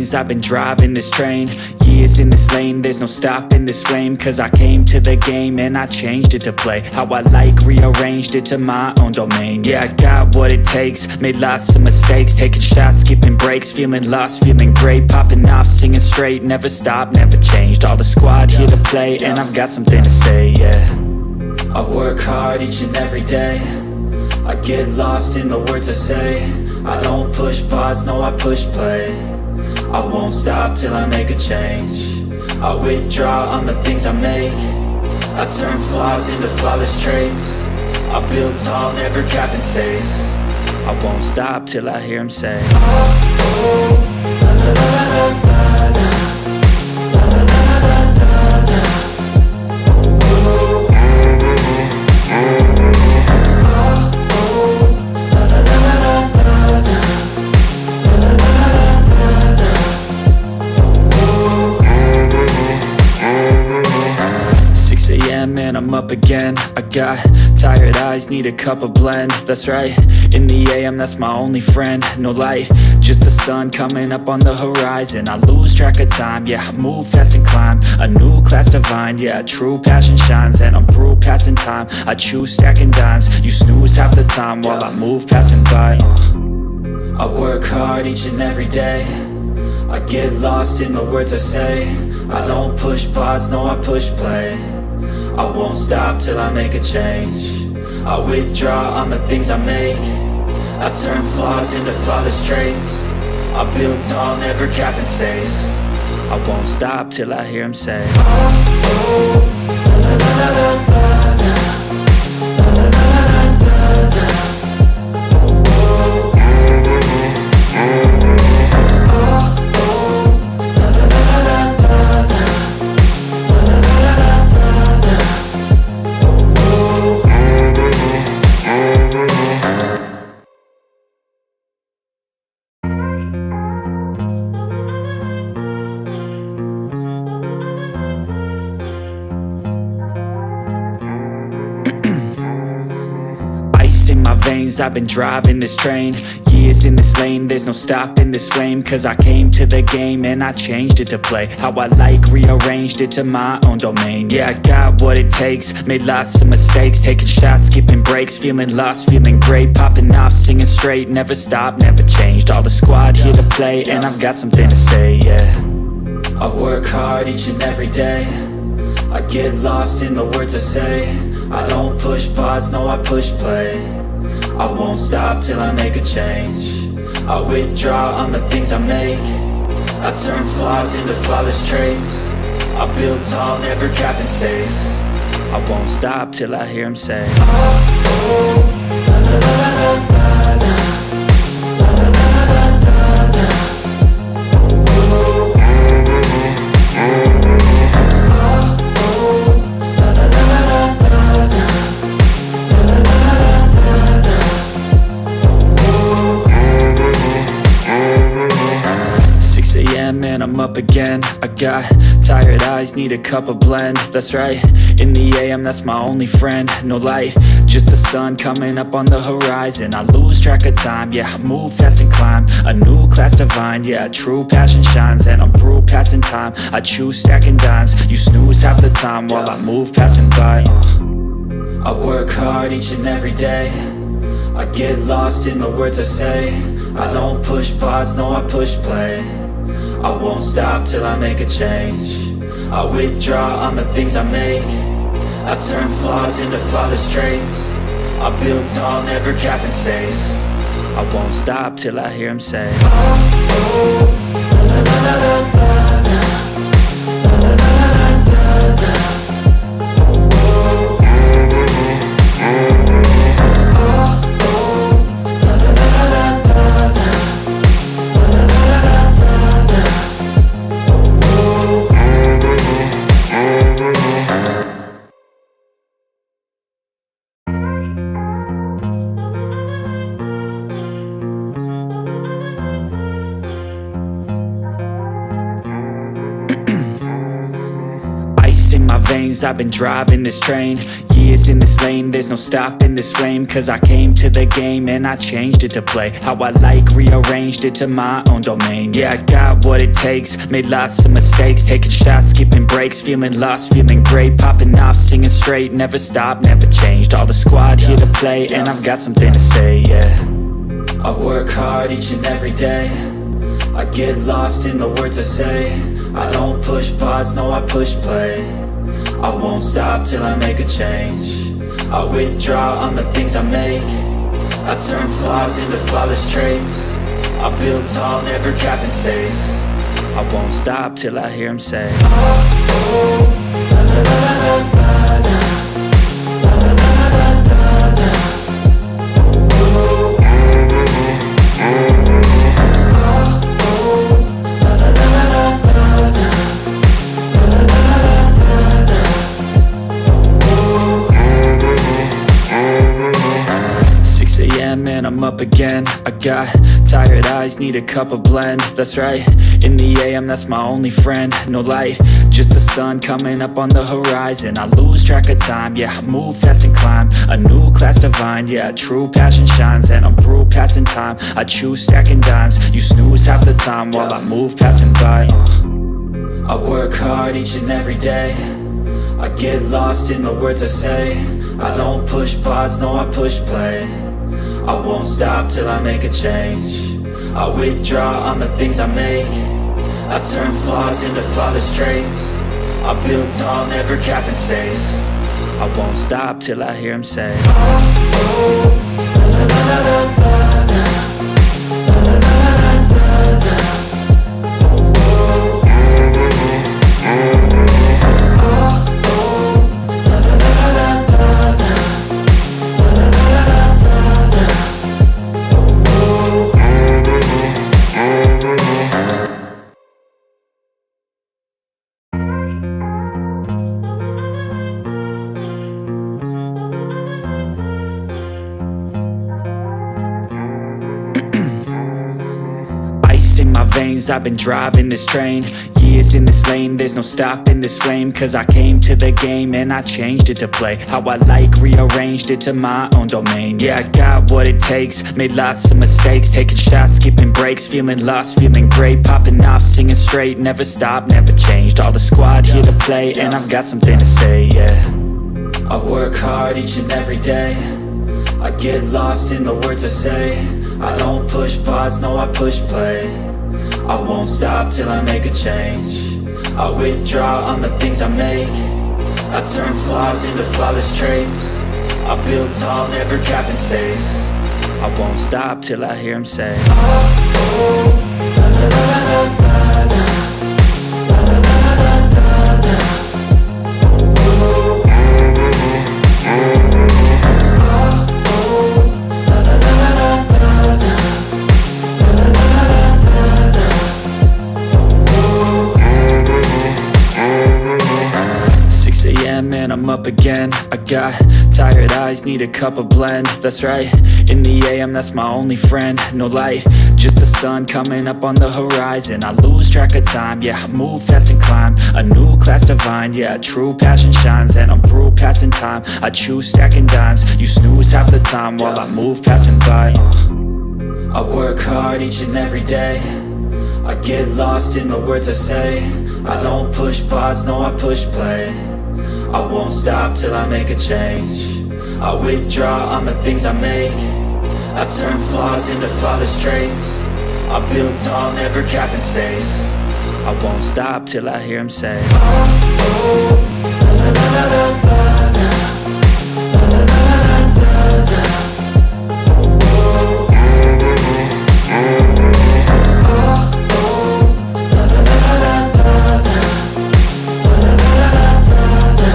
veins, I've been driving this train. Years in this lane, there's no stopping this flame. Cause I came to the game and I changed it to play how I like, rearranged it to my own domain. Yeah, I got what it takes, made lots of mistakes, taking shots, skipping breaks, feeling lost, feeling great, popping off, singing straight, never stopped, never changed. All the squad here to play, and I've got something to say, yeah. I work hard each and every day, I get lost in the words I say. I don't push pause, no I push play. I won't stop till I make a change. I withdraw on the things I make. I turn flaws into flawless traits. I build tall, never capped in space. I won't stop till I hear him say, oh, oh, la la la la la la, la la la la la la, oh, oh, and I'm up again. I got tired eyes, need a cup of blend. That's right, in the AM, that's my only friend. No light, just the sun coming up on the horizon. I lose track of time, yeah, I move fast and climb a new class divine, yeah, true passion shines. And I'm through passing time, I choose stacking dimes. You snooze half the time while I move passing by. I work hard each and every day, I get lost in the words I say. I don't push pause, no I push play. I won't stop till I make a change. I withdraw on the things I make. I turn flaws into flawless traits. I build tall, never capped in space. I won't stop till I hear him say, oh, oh, la la la la la la, la la la la la la, oh, oh, I've been driving this train. Years in this lane, there's no stopping this flame. Cause I came to the game and I changed it to play how I like, rearranged it to my own domain. Yeah, I got what it takes, made lots of mistakes, taking shots, skipping breaks, feeling lost, feeling great, popping off, singing straight, never stopped, never changed. All the squad here to play, and I've got something to say, yeah. I work hard each and every day, I get lost in the words I say. I don't push pause, no I push play. I won't stop till I make a change. I withdraw on the things I make. I turn flaws into flawless traits. I build tall, never capped in space. I won't stop till I hear him say, oh, oh, la la la la la la, la la la la la la, oh, oh, la la la la la la, la la la la la la. 6 a.m. and I'm up again. I got tired eyes, need a cup of blend. That's right, in the AM, that's my only friend. No light, just the sun coming up on the horizon. I lose track of time, yeah, I move fast and climb a new class divine, yeah, true passion shines. And I'm through passing time, I choose stacking dimes. You snooze half the time while I move passing by. I work hard each and every day, I get lost in the words I say. I don't push pause, no I push play. I won't stop till I make a change. I withdraw on the things I make. I turn flaws into flawless traits. I build tall, never capped in space. I won't stop till I hear him say, oh, oh, la la la la la la, la la la la la la, oh, oh, I've been driving this train. Years in this lane, there's no stopping this flame. Cause I came to the game and I changed it to play how I like, rearranged it to my own domain. Yeah, I got what it takes, made lots of mistakes, taking shots, skipping breaks, feeling lost, feeling great, popping off, singing straight, never stopped, never changed. All the squad here to play, and I've got something to say, yeah. I work hard each and every day, I get lost in the words I say. I don't push pause, no I push play. I won't stop till I make a change. I withdraw on the things I make. I turn flaws into flawless traits. I build tall, never capped in space. I won't stop till I hear him say, oh, oh, la la la la la la. And I'm up again. I got tired eyes, need a cup of blend. That's right, in the AM, that's my only friend. No light, just the sun coming up on the horizon. I lose track of time, yeah, I move fast and climb a new class divine, yeah, true passion shines. And I'm through passing time, I choose stacking dimes. You snooze half the time while I move passing by. I work hard each and every day, I get lost in the words I say. I don't push pause, no I push play. I won't stop till I make a change. I withdraw on the things I make. I turn flaws into flawless traits. I build tall, never capped in space. I won't stop till I hear him say, oh, oh, la la la la la la. La la la la la la. Oh, oh, oh, la la la la la la. La la la la la. 'Ice in my veins, I've been driving this train. Years in this lane, there's no stopping this flame. Cause I came to the game and I changed it to play how I like, rearranged it to my own domain. Yeah, I got what it takes, made lots of mistakes, taking shots, skipping breaks, feeling lost, feeling great, popping off, singing straight, never stopped, never changed. All the squad here to play, and I've got something to say, yeah. I work hard each and every day, I get lost in the words I say. I don't push pause, no I push play. I won't stop till I make a change. I withdraw on the things I make. I turn flaws into flawless traits. I build tall, never capped in space. I won't stop till I hear him say, oh, oh, la la la la la la. La la la la la la la. Oh, oh, and I'm up again. I got tired eyes, need a cup of blend. That's right, in the AM, that's my only friend. No light, just the sun coming up on the horizon. I lose track of time, yeah, I move fast and climb a new class divine, yeah, true passion shines. And I'm through passing time, I choose stacking dimes. You snooze half the time while I move passing by. I work hard each and every day, I get lost in the words I say. I don't push pause, no I push play. I won't stop till I make a change. I withdraw on the things I make. I turn flaws into flawless traits. I build tall, never capped in space. I won't stop till I hear him say, oh, oh, la la la la la la. La la la la la la. Oh, oh, la la la la la la. La la la la la la.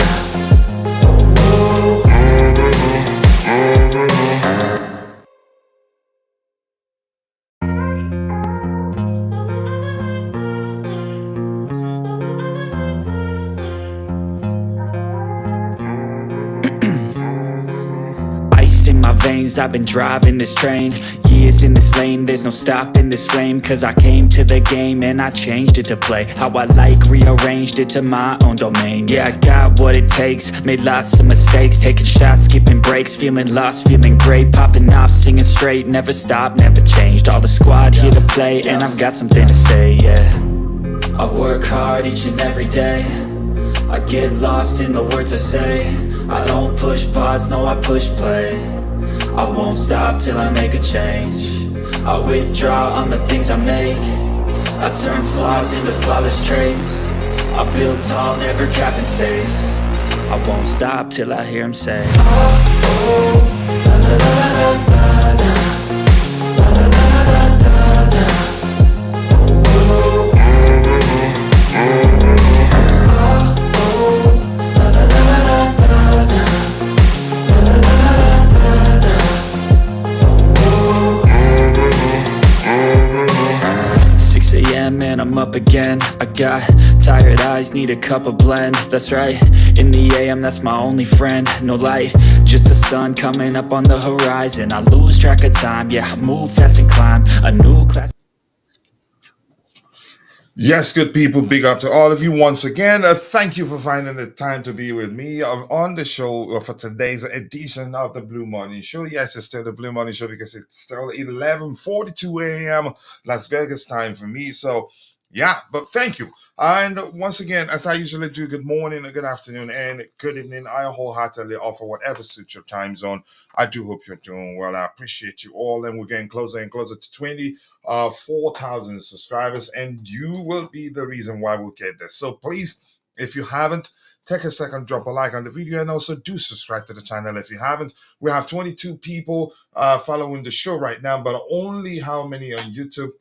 lanes, I've been driving this train. Years in this lane, there's no stopping this flame. Cause I came to the game and I changed it to play how I like, rearranged it to my own domain. Yeah, I got what it takes, made lots of mistakes, taking shots, skipping breaks, feeling lost, feeling great, popping off, singing straight, never stopped, never changed. All the squad here to play, and I've got something to say, yeah. I work hard each and every day, I get lost in the words I say. I don't push pause, no I push play. I won't stop till I make a change. I withdraw on the things I make. I turn flaws into flawless traits. I build tall, never capped in space. I won't stop till I hear him say, oh, oh, la la la la la la. La la la la la la. Oh, oh, oh, la la la la la la. La la la la la la. Oh, oh. 6 a.m. and I'm up again. I got tired eyes, need a cup of blend. That's right, in the AM, that's my only friend. No light, just the sun coming up on the horizon. I lose track of time, yeah, I move fast and climb a new class. Yes, good people, big up to all of you once again. Thank you for finding the time to be with me on the show for today's edition of the Blue Morning Show. Yes, it's still the Blue Morning Show because it's still 11:42 a.m. Las Vegas time for me. So, yeah, but thank you. And once again, as I usually do, good morning, good afternoon, and good evening. I wholeheartedly offer whatever suits your time zone. I do hope you're doing well. I appreciate you all, and we're getting closer and closer to 4,000 subscribers, and you will be the reason why we'll get this. So please, if you haven't, take a second, drop a like on the video, and also do subscribe to the channel if you haven't. We have 22 people following the show right now, but only how many on YouTube?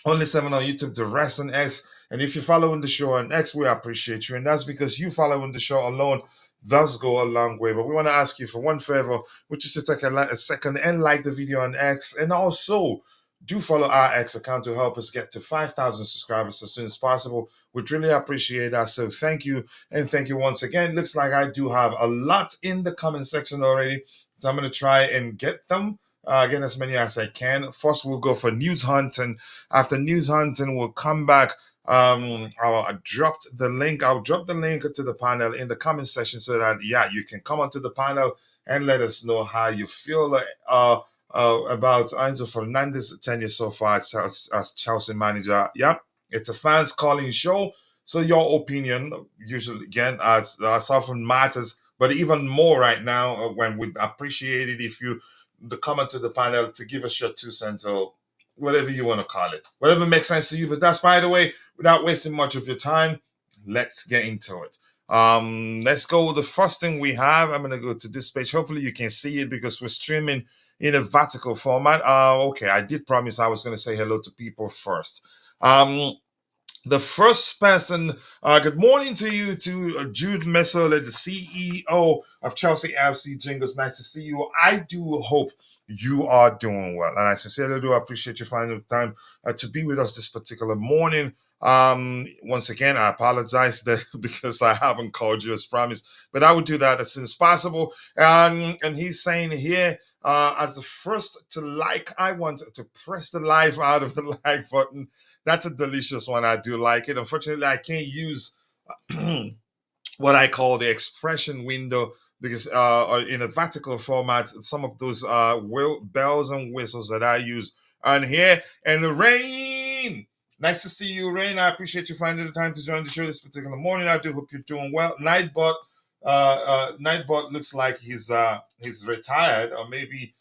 Only 7 on YouTube, the rest on X. And if you're following the show on X, we appreciate you. And that's because you following the show alone does go a long way. But we want to ask you for one favor, which is to take a second and like the video on X. And also, do follow our X account to help us get to 5,000 subscribers as soon as possible. We'd really appreciate that. So thank you. And thank you once again. Looks like I do have a lot in the comment section already. So I'm going to try and get them. Get as many as I can. First, we'll go for news hunting. After news hunting, we'll come back. I dropped the link. I'll drop the link to the panel in the comment section so that, yeah, you can come onto the panel and let us know how you feel about Enzo Fernandez's tenure so far as Chelsea manager. Yeah, it's a fans calling show. So your opinion, usually, again, as often matters, but even more right now, when we'd appreciate it if you come onto the panel to give us your 2 cents or whatever you want to call it, whatever makes sense to you. But that's, by the way, without wasting much of your time, let's get into it. Let's go. The first thing we have, I'm going to go to this page. Hopefully you can see it because we're streaming in a vertical format. Okay, I did promise I was going to say hello to people first. The first person, good morning to you, to Jude Messola, the CEO of Chelsea FC Jingles. Nice to see you. I do hope you are doing well. And I sincerely do appreciate you finding the time to be with us this particular morning. Once again, I apologize because I haven't called you as promised, but I will do that as soon as possible. And he's saying here, as the first to like, I want to press the life out of the like button. That's a delicious one. I do like it. Unfortunately, I can't use what I call the expression window because in a vertical format, some of those bells and whistles that I use on here. And Rain, nice to see you, Rain. I appreciate you finding the time to join the show this particular morning. I do hope you're doing well. Nightbot looks like he's retired or maybe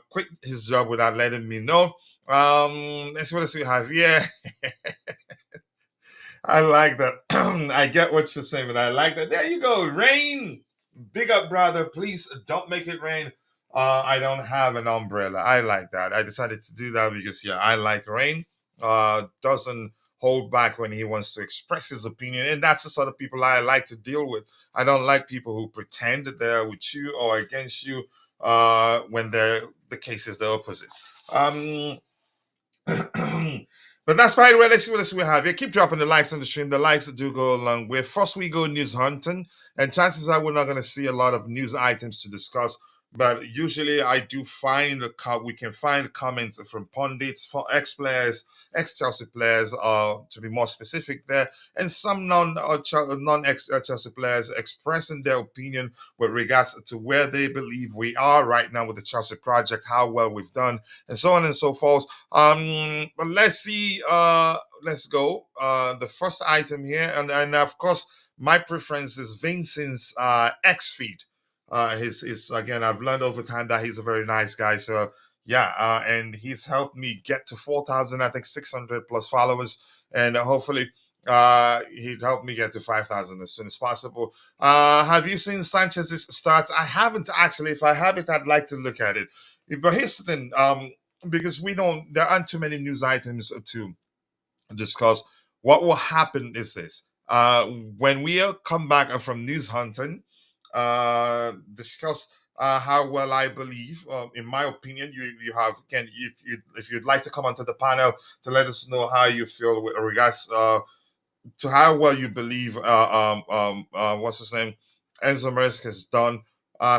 quit his job without letting me know. Let's see what else we have. Yeah. I like that. I get what you're saying, but I like that. There you go. Rain. Big up, brother. Please don't make it rain. I don't have an umbrella. I like that. I decided to do that because, yeah, I like rain. Doesn't hold back when he wants to express his opinion. And that's the sort of people I like to deal with. I don't like people who pretend that they're with you or against you when the case is the opposite. But that's by the way. Let's see what else we have here. Keep dropping the likes on the stream. The likes do go along with. First, we go news hunting, and chances are we're not going to see a lot of news items to discuss But usually I do find we can find comments from pundits, for ex players, ex Chelsea players, to be more specific there, and some non ex Chelsea players expressing their opinion with regards to where they believe we are right now with the Chelsea project, how well we've done, and so on and so forth. But let's see. Let's go. The first item here, and of course, my preference is Vincent's X feed. His again, I've learned over time that he's a very nice guy. So yeah, and he's helped me get to 4,000, I think 600 plus followers, and hopefully he'd help me get to 5,000 as soon as possible. Have you seen Sanchez's stats? I haven't actually. If I have it, I'd like to look at it. But here's the thing, because there aren't too many news items to discuss. What will happen is this: when we come back from news hunting, discuss how well I believe. In my opinion, you have again, if you'd like to come onto the panel to let us know how you feel with regards to how well you believe what's his name, Enzo Maresca has done,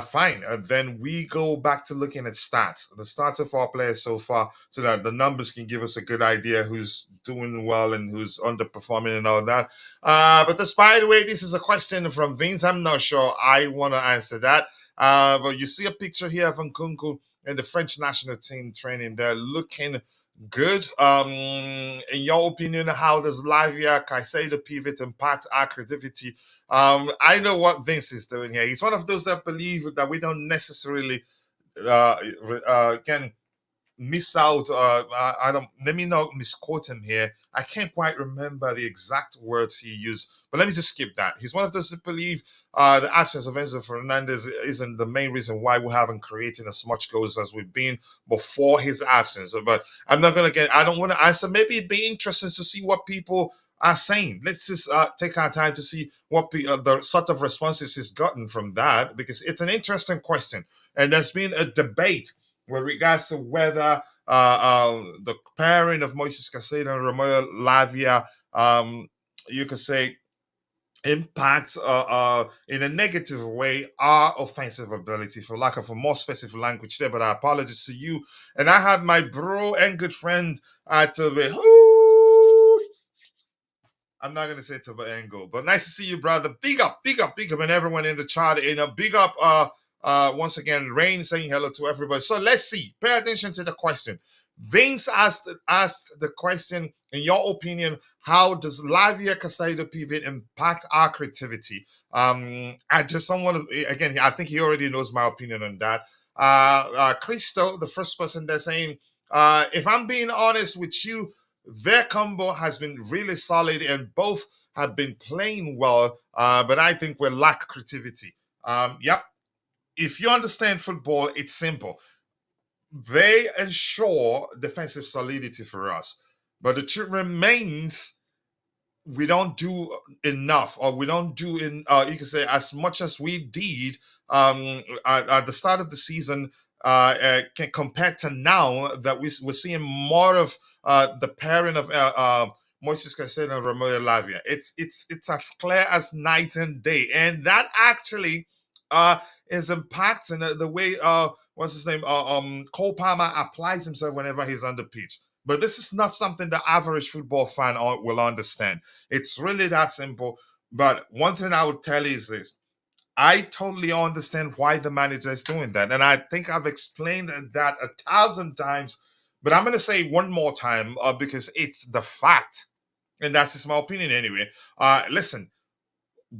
fine. Then we go back to looking at stats, the stats of our players so far, so that the numbers can give us a good idea who's doing well and who's underperforming and all that. But by the way, this is a question from Vince. I'm not sure I want to answer that. But you see a picture here of Nkunku and the French national team training. They're looking good. In your opinion, how does Lavia Caicedo pivot impact our creativity? I know what Vince is doing here. He's one of those that believe that we don't necessarily can miss out. I don't. Let me not misquote him here. I can't quite remember the exact words he used, but let me just skip that. He's one of those that believe the absence of Enzo Fernandez isn't the main reason why we haven't created as much goals as we've been before his absence. But I'm not gonna get. I don't want to answer. Maybe it'd be interesting to see what people are saying. Let's just take our time to see what the sort of responses he's gotten from that, because it's an interesting question, and there's been a debate with regards to whether the pairing of Moises Caicedo and Romeo Lavia, you could say, impacts in a negative way our offensive ability, for lack of a more specific language there. But I apologize to you. And I have my bro and good friend Tobe. I'm not gonna say Toba Angle, but nice to see you, brother. Big up, big up, big up, and everyone in the chat. Big up. Once again, Rain saying hello to everybody. So let's see. Pay attention to the question. Vince asked the question, in your opinion, how does Lavia Casado pivot impact our creativity? I just don't want to, again, I think he already knows my opinion on that. Christo, the first person there saying, if I'm being honest with you, their combo has been really solid and both have been playing well, but I think we lack creativity. Yep. If you understand football, it's simple. They ensure defensive solidity for us. But the truth remains, we don't do enough, or we don't do in you can say as much as we did at the start of the season, compared to now that we're seeing more of the pairing of Moises Caicedo and Romeo Lavia. It's as clear as night and day, and that actually is impacting the way what's his name Cole Palmer applies himself whenever he's on the pitch. But this is not something the average football fan will understand. It's really that simple. But one thing I would tell you is this: I totally understand why the manager is doing that. And I think I've explained that 1,000 times. But I'm going to say one more time because it's the fact. And that's just my opinion anyway. Listen,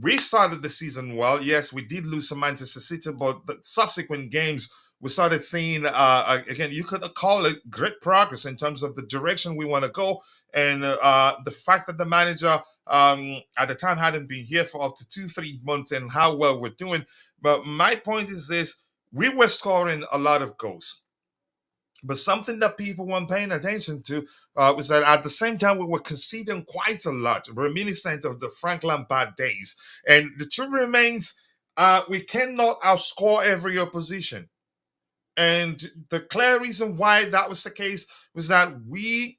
we started the season well. Yes, we did lose some Manchester City, but the subsequent games, we started seeing, again, you could call it great progress in terms of the direction we want to go. And the fact that the manager at the time hadn't been here for up to 2-3 months and how well we're doing. But my point is this: we were scoring a lot of goals. But something that people weren't paying attention to was that at the same time we were conceding quite a lot, reminiscent of the Frank Lampard days. And the truth remains, we cannot outscore every opposition. And the clear reason why that was the case was that we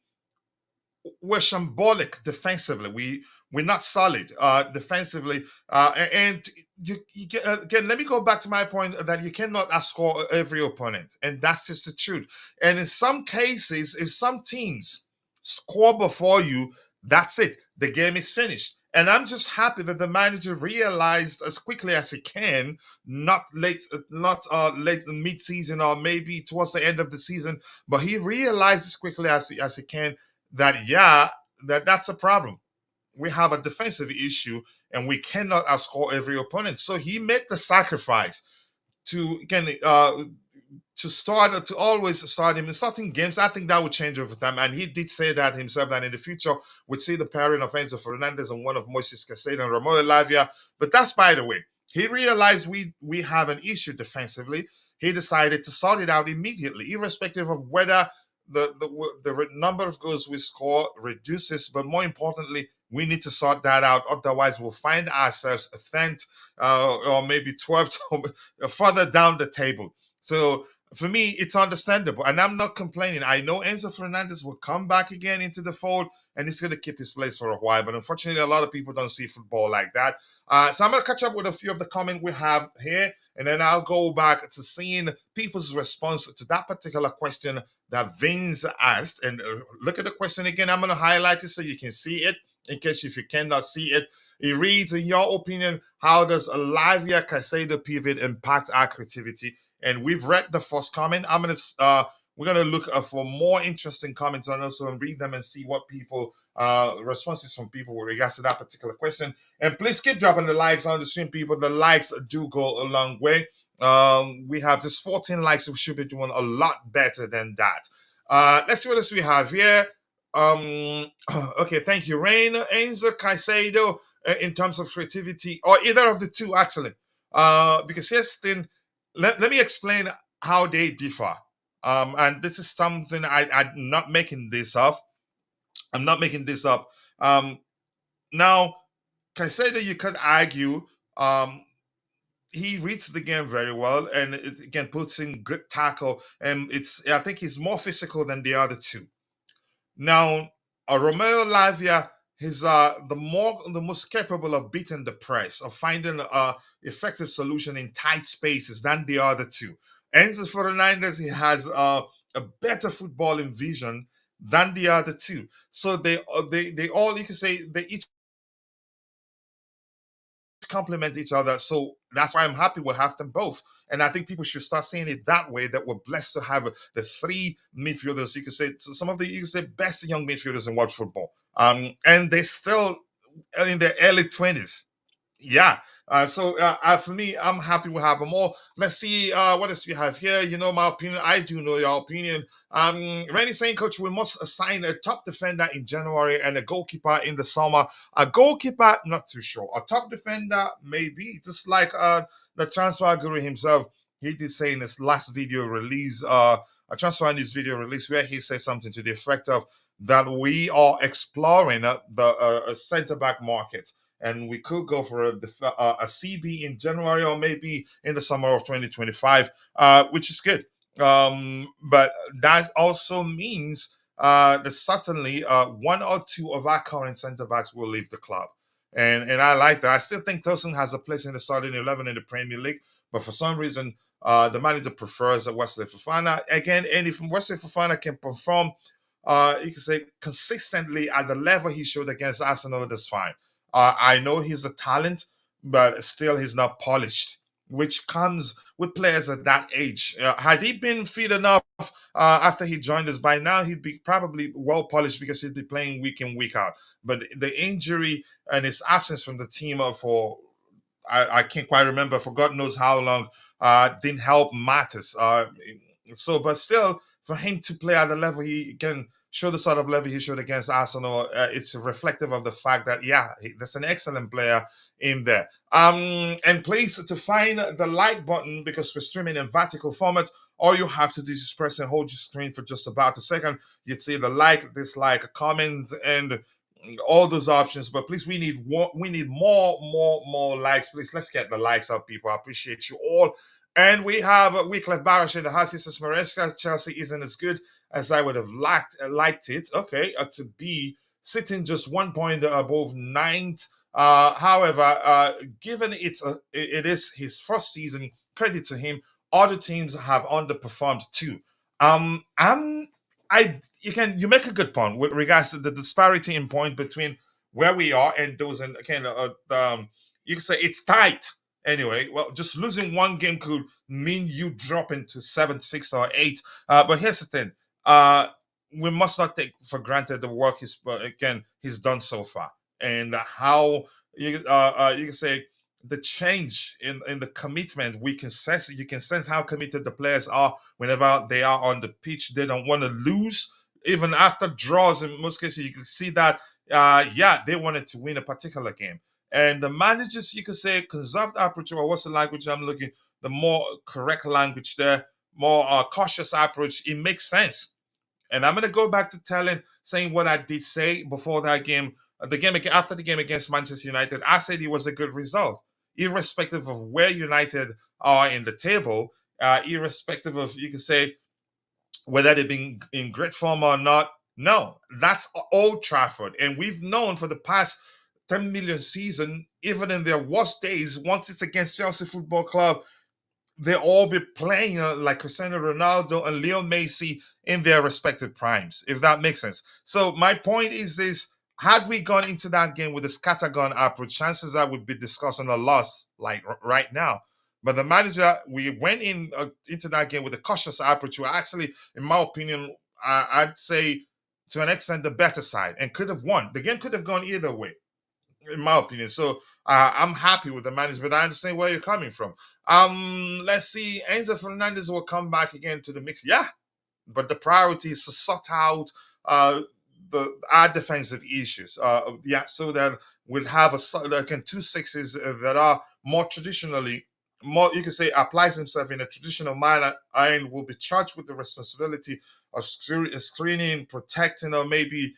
were shambolic defensively. We're not solid defensively. And again, let me go back to my point that you cannot outscore every opponent, and that's just the truth. And in some cases, if some teams score before you, that's it. The game is finished. And I'm just happy that the manager realized as quickly as he can, not late mid-season or maybe towards the end of the season, but he realized as quickly as he can that that's a problem. We have a defensive issue and we cannot outscore every opponent. So he made the sacrifice to again to always start him in certain games. I think that would change over time, and he did say that himself that in the future we'd see the pairing of Enzo Fernandez and one of Moises Caicedo and Romeo Lavia. But that's by the way. He realized we have an issue defensively. He decided to sort it out immediately, irrespective of whether the number of goals we score reduces. But more importantly, we need to sort that out. Otherwise, we'll find ourselves a 10th or maybe 12th further down the table. So for me, it's understandable. And I'm not complaining. I know Enzo Fernandez will come back again into the fold and he's going to keep his place for a while. But unfortunately, a lot of people don't see football like that. So I'm going to catch up with a few of the comments we have here. And then I'll go back to seeing people's response to that particular question that Vince asked. And look at the question again. I'm going to highlight it so you can see it in case if you cannot see it. It reads, in your opinion, how does a Lavia Caicedo pivot impact our creativity? And we've read the first comment. We're gonna look for more interesting comments on also and read them and see what people responses from people with regards to that particular question. And please keep dropping the likes on the stream, people. The likes do go a long way. We have just 14 likes. We should be doing a lot better than that. Let's see what else we have here. Okay, thank you, Rain. Enzo Caicedo in terms of creativity, or either of the two actually. Because here's the thing. Let me explain how they differ. And this is something I'm not making this up. I'm not making this up. Now, Caicedo, you could argue, he reads the game very well, and it again puts in good tackle, and I think he's more physical than the other two. Now, Romeo Lavia is the most capable of beating the press, of finding a effective solution in tight spaces than the other two. Enzo Fernandez, he has a better footballing vision than the other two. So they all, you can say, they each complement each other. So that's why I'm happy we'll have them both. And I think people should start seeing it that way, that we're blessed to have the three midfielders, you could say, some of the, you could say, best young midfielders in world football. And they're still in their early 20s. Yeah. For me, I'm happy we have them all. Let's see what else we have here. You know my opinion. I do know your opinion. Randy saying, Coach, we must assign a top defender in January and a goalkeeper in the summer. A goalkeeper, not too sure. A top defender, maybe. Just like the transfer guru himself, he did say in his last video release, a transfer in his video release, where he said something to the effect of that we are exploring the centre back market. And we could go for a CB in January or maybe in the summer of 2025, which is good. But that also means that certainly one or two of our current centre backs will leave the club. And I like that. I still think Tosin has a place in the starting 11 in the Premier League, but for some reason, the manager prefers Wesley Fofana. Again, and if Wesley Fofana can perform, you can say, consistently at the level he showed against Arsenal, that's fine. I know he's a talent, but still he's not polished, which comes with players at that age. Had he been fit enough after he joined us, by now he'd be probably well polished because he'd be playing week in, week out. But the injury and his absence from the team for, I can't quite remember, for God knows how long, didn't help matters. But still, for him to play at the level he can show, the sort of level he showed against Arsenal, it's reflective of the fact that, there's an excellent player in there. And please, to find the like button, because we're streaming in vertical format, all you have to do is press and hold your screen for just about a second. You'd see the like, dislike, comment, and all those options. But please, we need more likes. Please, let's get the likes up, people. I appreciate you all. And we have Wycliffe Barash in the house. He says, Maresca Chelsea isn't as good as I would have liked it. Okay, to be sitting just 1 point above ninth. However, given it is his first season, credit to him. Other teams have underperformed too. I'm you make a good point with regards to the disparity in point between where we are and those, and again, you can say it's tight. Anyway, well, just losing one game could mean you drop into 7, 6, or 8. But here's the thing: uh, we must not take for granted the work he's done so far, and how you can say the change in the commitment. We can sense You can sense how committed the players are whenever they are on the pitch. They don't want to lose, even after draws. In most cases, you can see that yeah, they wanted to win a particular game. And the managers, you could say, conserved approach, or what's the language I'm looking, the more correct language there, more cautious approach. It makes sense. And I'm gonna go back to saying what I did say before that game, after the game against Manchester United. I said it was a good result, irrespective of where United are in the table, irrespective of, you can say, whether they've been in great form or not. No, that's Old Trafford, and we've known for the past 10 million season, even in their worst days, once it's against Chelsea Football Club, they all be playing like Cristiano Ronaldo and Leo Messi in their respective primes, if that makes sense. So my point is this: had we gone into that game with a scattergun approach, chances are we'd be discussing a loss like right now. But the manager, we went into that game with a cautious approach. We're actually, in my opinion, I'd say to an extent the better side, and could have won. The game could have gone either way, in my opinion. So I'm happy with the management. I understand where you're coming from. Let's see. Enzo Fernandez will come back again to the mix. Yeah, but the priority is to sort out our defensive issues. Yeah, so that we'll have again 2 6s that are more traditionally, more, you can say, applies himself in a traditional manner, and will be charged with the responsibility of screening, protecting, or maybe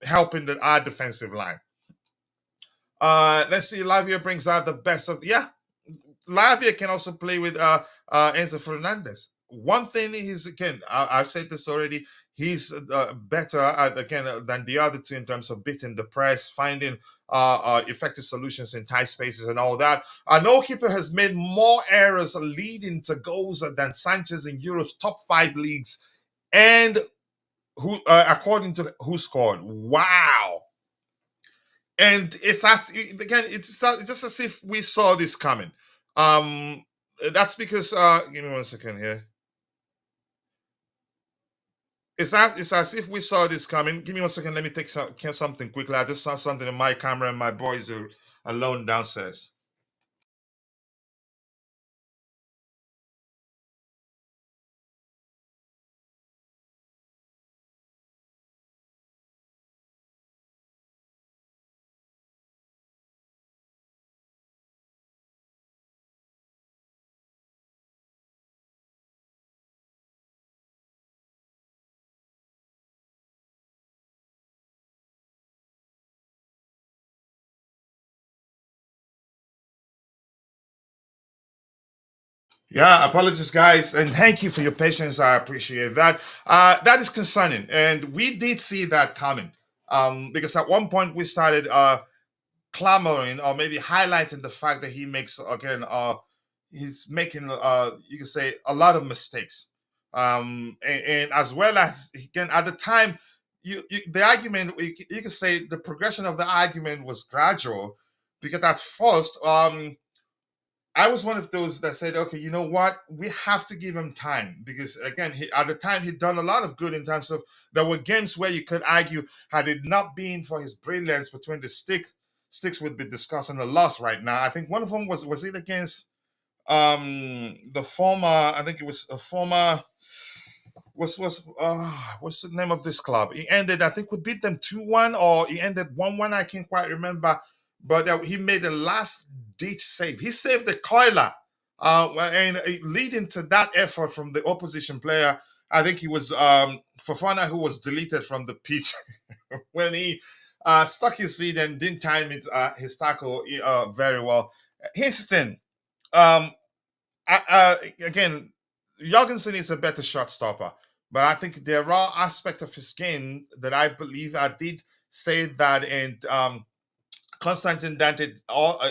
helping our defensive line. Let's see. Lavia brings out the best of, yeah. Lavia can also play with Enzo Fernandez. One thing is, again, I've said this already. He's better than the other two in terms of beating the press, finding effective solutions in tight spaces, and all that. Our goalkeeper has made more errors leading to goals than Sanchez in Europe's top 5 leagues, and who, according to who scored. Wow. And it's just as if we saw this coming. Um, that's because give me 1 second here. It's as if we saw this coming. Give me 1 second. Let me take something quickly. I just saw something in my camera, and my boys are alone downstairs. Yeah, apologies, guys, and thank you for your patience. I appreciate that. That is concerning, and we did see that coming. Because at one point we started clamoring, or maybe highlighting, the fact that he makes, again, he's making, you can say, a lot of mistakes. And as well as, again, at the time, the argument, you could say the progression of the argument was gradual, because at first, I was one of those that said, okay, you know what? We have to give him time, because, again, at the time, he'd done a lot of good in terms of, there were games where you could argue, had it not been for his brilliance between the sticks, would be discussing a loss right now. I think one of them was it against the former, I think it was a former, what's the name of this club? He ended, I think we beat them 2-1, or he ended 1-1. I can't quite remember, but he made a last ditch save. He saved the coiler, and leading to that effort from the opposition player. I think he was Fofana, who was deleted from the pitch when he stuck his feet and didn't time his tackle very well. Houston, um, again, Jorgensen is a better shot stopper, but I think there are aspects of his game that I believe I did said that, and Constantine Dante,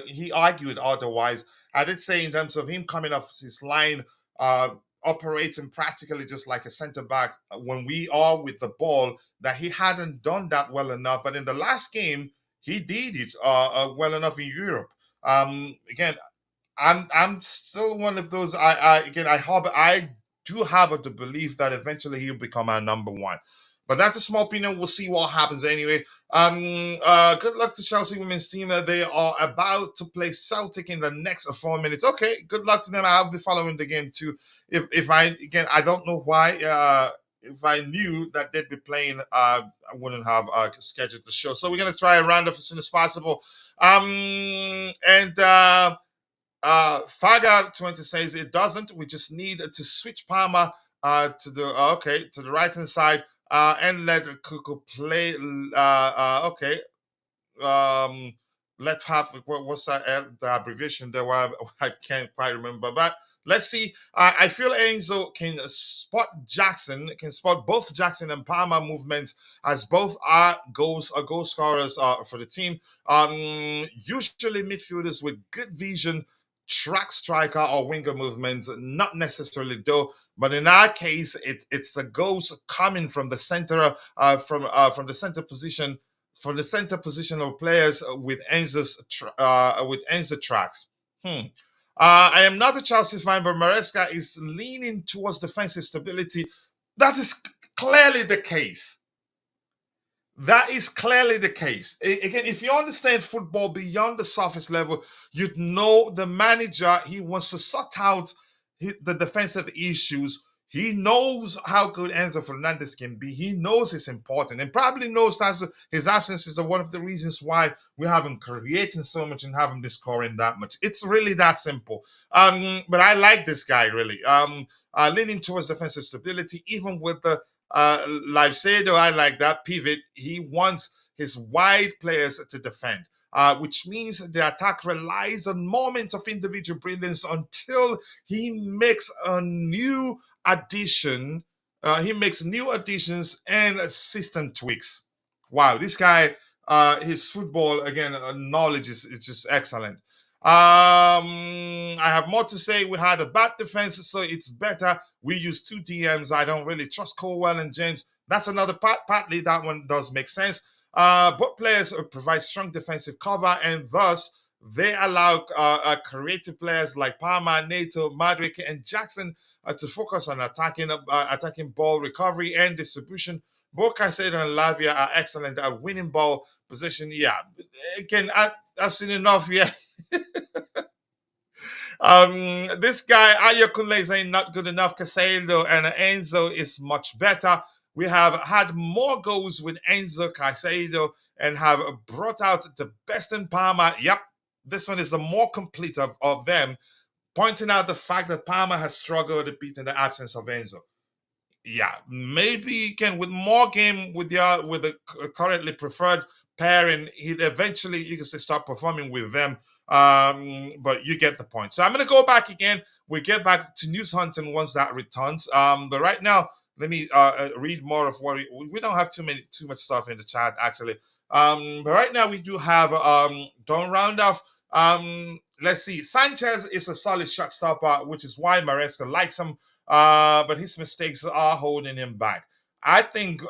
he argued otherwise. I did say in terms of him coming off his line, uh, operating practically just like a centre back when we are with the ball, that he hadn't done that well enough. But in the last game, he did it well enough in Europe. Again, I'm still one of those. I do have the belief that eventually he'll become our number one. But that's a small opinion. We'll see what happens anyway. Good luck to Chelsea women's team. They are about to play Celtic in the next 4 minutes. Okay, good luck to them. I'll be following the game too. If I again, I don't know why. If I knew that they'd be playing, I wouldn't have scheduled the show. So we're gonna try a round off as soon as possible. And Fagar 20 says it doesn't. We just need to switch Palmer to the to the right hand side and let Kuku play. Okay, left half. What's that? The abbreviation there? Why I can't quite remember. But let's see. I feel Enzo can spot Jackson, can spot both Jackson and Palmer movements as both are goal scorers for the team. Usually midfielders with good vision, track striker or winger movements, not necessarily though. But in our case, it's the goals coming from the center, from the center position, from the center positional players with Enzo tracks. I am not a Chelsea fan, but Maresca is leaning towards defensive stability. That is clearly the case. That is clearly the case. Again, if you understand football beyond the surface level, you'd know the manager, he wants to sort out the defensive issues. He knows how good Enzo Fernandez can be. He knows it's important and probably knows that his absences are one of the reasons why we haven't creating so much and haven't been scoring that much. It's really that simple. But I like this guy really. Leaning towards defensive stability, even with the Livesado, I like that pivot. He wants his wide players to defend, which means the attack relies on moments of individual brilliance until he makes a new addition. He makes new additions and system tweaks. Wow, this guy, his football again knowledge is just excellent. I have more to say. We had a bad defense, so it's better we use two DMs. I don't really trust Colwell and James. That's another part. Partly that one does make sense. Both players provide strong defensive cover, and thus they allow creative players like Palmer, Nato, Madrick, and Jackson to focus on attacking ball recovery and distribution. Both Caicedo and Lavia are excellent at winning ball position. Yeah, again, I've seen enough. Yeah. This guy Ayakunle is ain't not good enough. Caicedo and Enzo is much better. We have had more goals with Enzo Caicedo and have brought out the best in Parma. Yep, this one is the more complete of them, pointing out the fact that Parma has struggled a bit in the absence of Enzo. Yeah, maybe he can with more game with the currently preferred pairing. He eventually you can start performing with them. But you get the point. So I'm gonna go back again. We get back to news hunting once that returns. But right now, let me read more of what we don't have too much stuff in the chat actually. But right now we do have Don Roundoff. Let's see. Sanchez is a solid shot stopper, which is why Maresca likes him. But his mistakes are holding him back. I think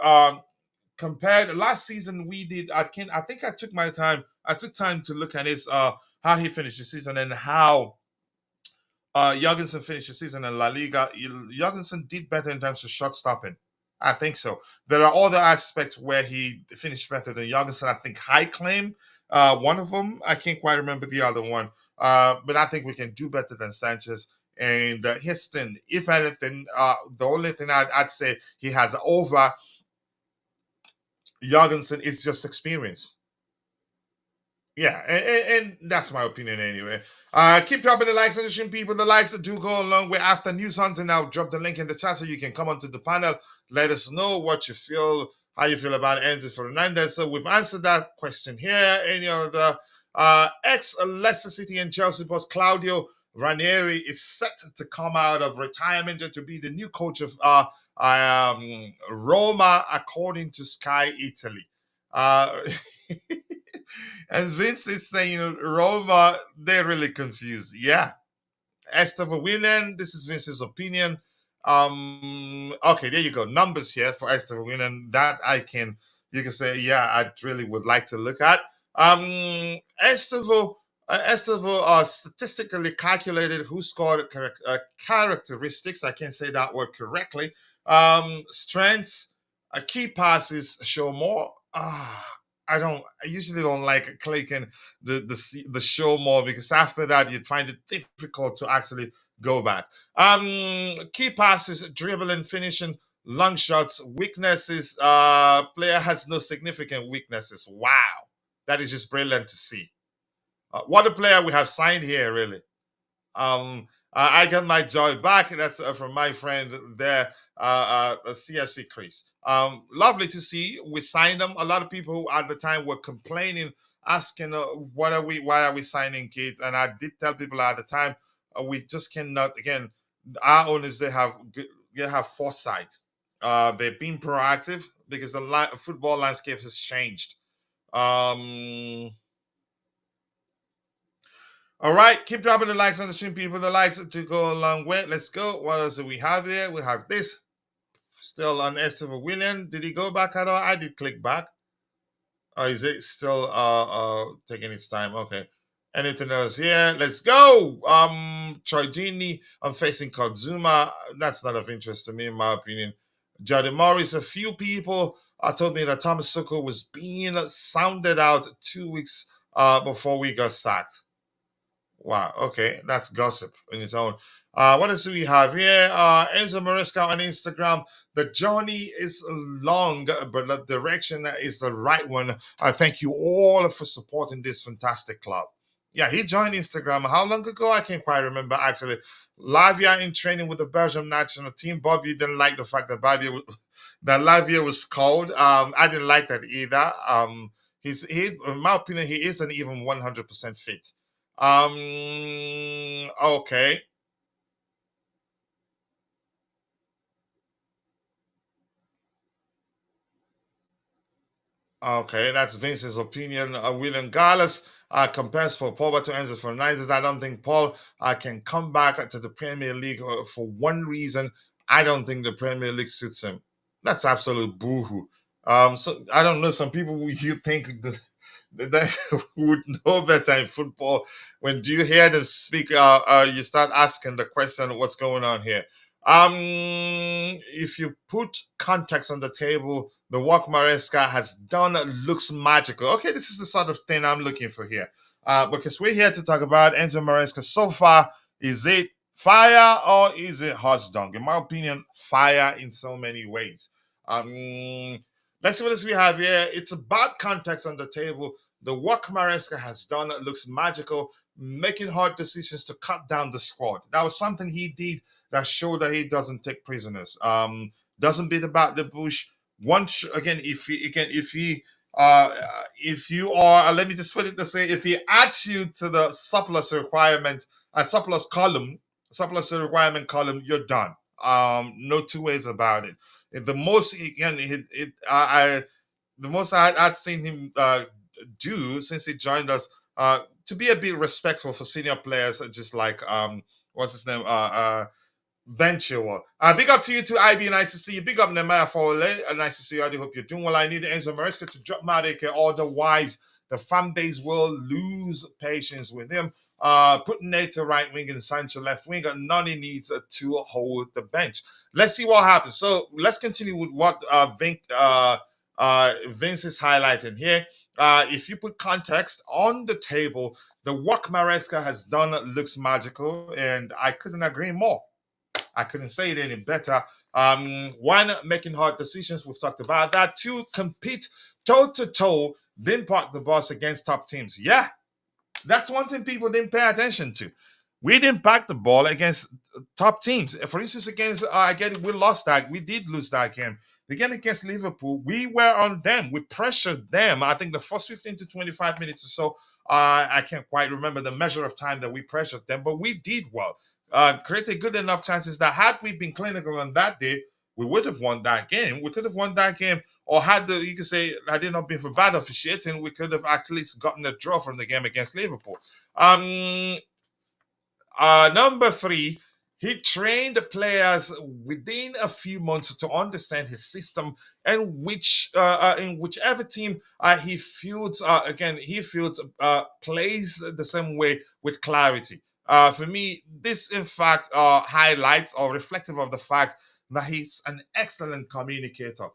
compared to last season, we did. I think I took my time. I took time to look at his how he finished the season and how Jorgensen finished the season in La Liga. Jorgensen did better in terms of shot stopping. I think so. There are other aspects where he finished better than Jorgensen. I think high claim, one of them. I can't quite remember the other one. But I think we can do better than Sanchez. And Histon, if anything, the only thing I'd say he has over Jorgensen is just experience. Yeah, and that's my opinion anyway. Keep dropping the likes on the stream, people. The likes that do go along with after news hunting. I'll drop the link in the chat so you can come onto the panel. Let us know what you feel, how you feel about Enzo Fernandez. So we've answered that question here. Any other ex-Leicester City and Chelsea boss Claudio Ranieri is set to come out of retirement to be the new coach of Roma, according to Sky Italy. Uh, and Vince is saying Roma, they're really confused. Yeah, Esther Verwinen, this is Vince's opinion. Okay, there you go. Numbers here for Esther Verwinen. That you can say, yeah, I really would like to look at. Estevo, Estevo statistically calculated who scored characteristics. I can't say that word correctly. Strengths, key passes show more. I usually don't like clicking the show more because after that you'd find it difficult to actually go back. Key passes, dribbling, finishing, long shots, weaknesses. Player has no significant weaknesses. Wow, that is just brilliant to see. What a player we have signed here, really. I got my joy back. That's from my friend there, CFC Chris. Lovely to see. We signed them. A lot of people at the time were complaining, asking, why are we signing kids?" And I did tell people at the time, we just cannot. Again, our owners they have foresight. They've been proactive because the football landscape has changed. Um, All right, keep dropping the likes on the stream, people. The likes to go along with. Let's go. What else do we have here? We have this. Still on Esther William. Did he go back at all? I did click back. Or is it still taking its time? Okay. Anything else here? Let's go. Chardini, I'm facing Kodzuma. That's not of interest to me, in my opinion. Jody Morris, a few people told me that Thomas Soko was being sounded out 2 weeks before we got sacked. Wow. Okay, that's gossip in its own. What else do we have here? Enzo Maresca on Instagram. The journey is long, but the direction is the right one. I thank you all for supporting this fantastic club. Yeah, he joined Instagram how long ago? I can't quite remember actually. Lavia in training with the Belgium national team. Bobby didn't like the fact that that Lavia was cold. I didn't like that either. In my opinion, he isn't even 100% fit. Okay. Okay, that's Vince's opinion. William Gallas compares for Pogba to Enzo Fernandez. I don't think Paul can come back to the Premier League for one reason. I don't think the Premier League suits him. That's absolute boohoo. So I don't know. Some people you think that would know better in football. When do you hear them speak? You start asking the question, "What's going on here?" If you put context on the table, the work Maresca has done looks magical. Okay, this is the sort of thing I'm looking for here. Because we're here to talk about Enzo Maresca. So far, is it fire or is it hot dunk? In my opinion, fire in so many ways. Um, let's see what else we have here. It's about context on the table. The work Maresca has done looks magical, making hard decisions to cut down the squad. That was something he did that showed that he doesn't take prisoners. Doesn't beat about the bush. Once again, if you are, let me just put it this way: if he adds you to the surplus requirement column, you're done. No two ways about it. The most again, the most I'd seen him do since he joined us, to be a bit respectful for senior players, just like what's his name, Benchua. Big up to you too, IB. Nice to see you. Big up Nemaya Fowle. Nice to see you. I do hope you're doing well. I need Enzo Maresca to drop Matic, otherwise the fan base will lose patience with him. Putting Nate to right wing and Sancho left wing, and Nani needs to hold the bench. Let's see what happens. So let's continue with what Vince is highlighting here. If you put context on the table, the work Maresca has done looks magical, and I couldn't agree more. I couldn't say it any better. One, making hard decisions. We've talked about that. Two, compete toe to toe, then park the bus against top teams. Yeah, that's one thing people didn't pay attention to. We didn't back the ball against top teams. For instance, against we lost that. We did lose that game. The game against Liverpool, we were on them. We pressured them. I think the first 15 to 25 minutes or so, I can't quite remember the measure of time that we pressured them, but we did well. Created good enough chances that had we been clinical on that day, we would have won that game. We could have won that game, or had the you could say had it not been for bad officiating, we could have at least gotten a draw from the game against Liverpool. Um, Number three, he trained the players within a few months to understand his system, and in whichever team he feels plays the same way with clarity. For me, this in fact highlights or reflective of the fact that he's an excellent communicator.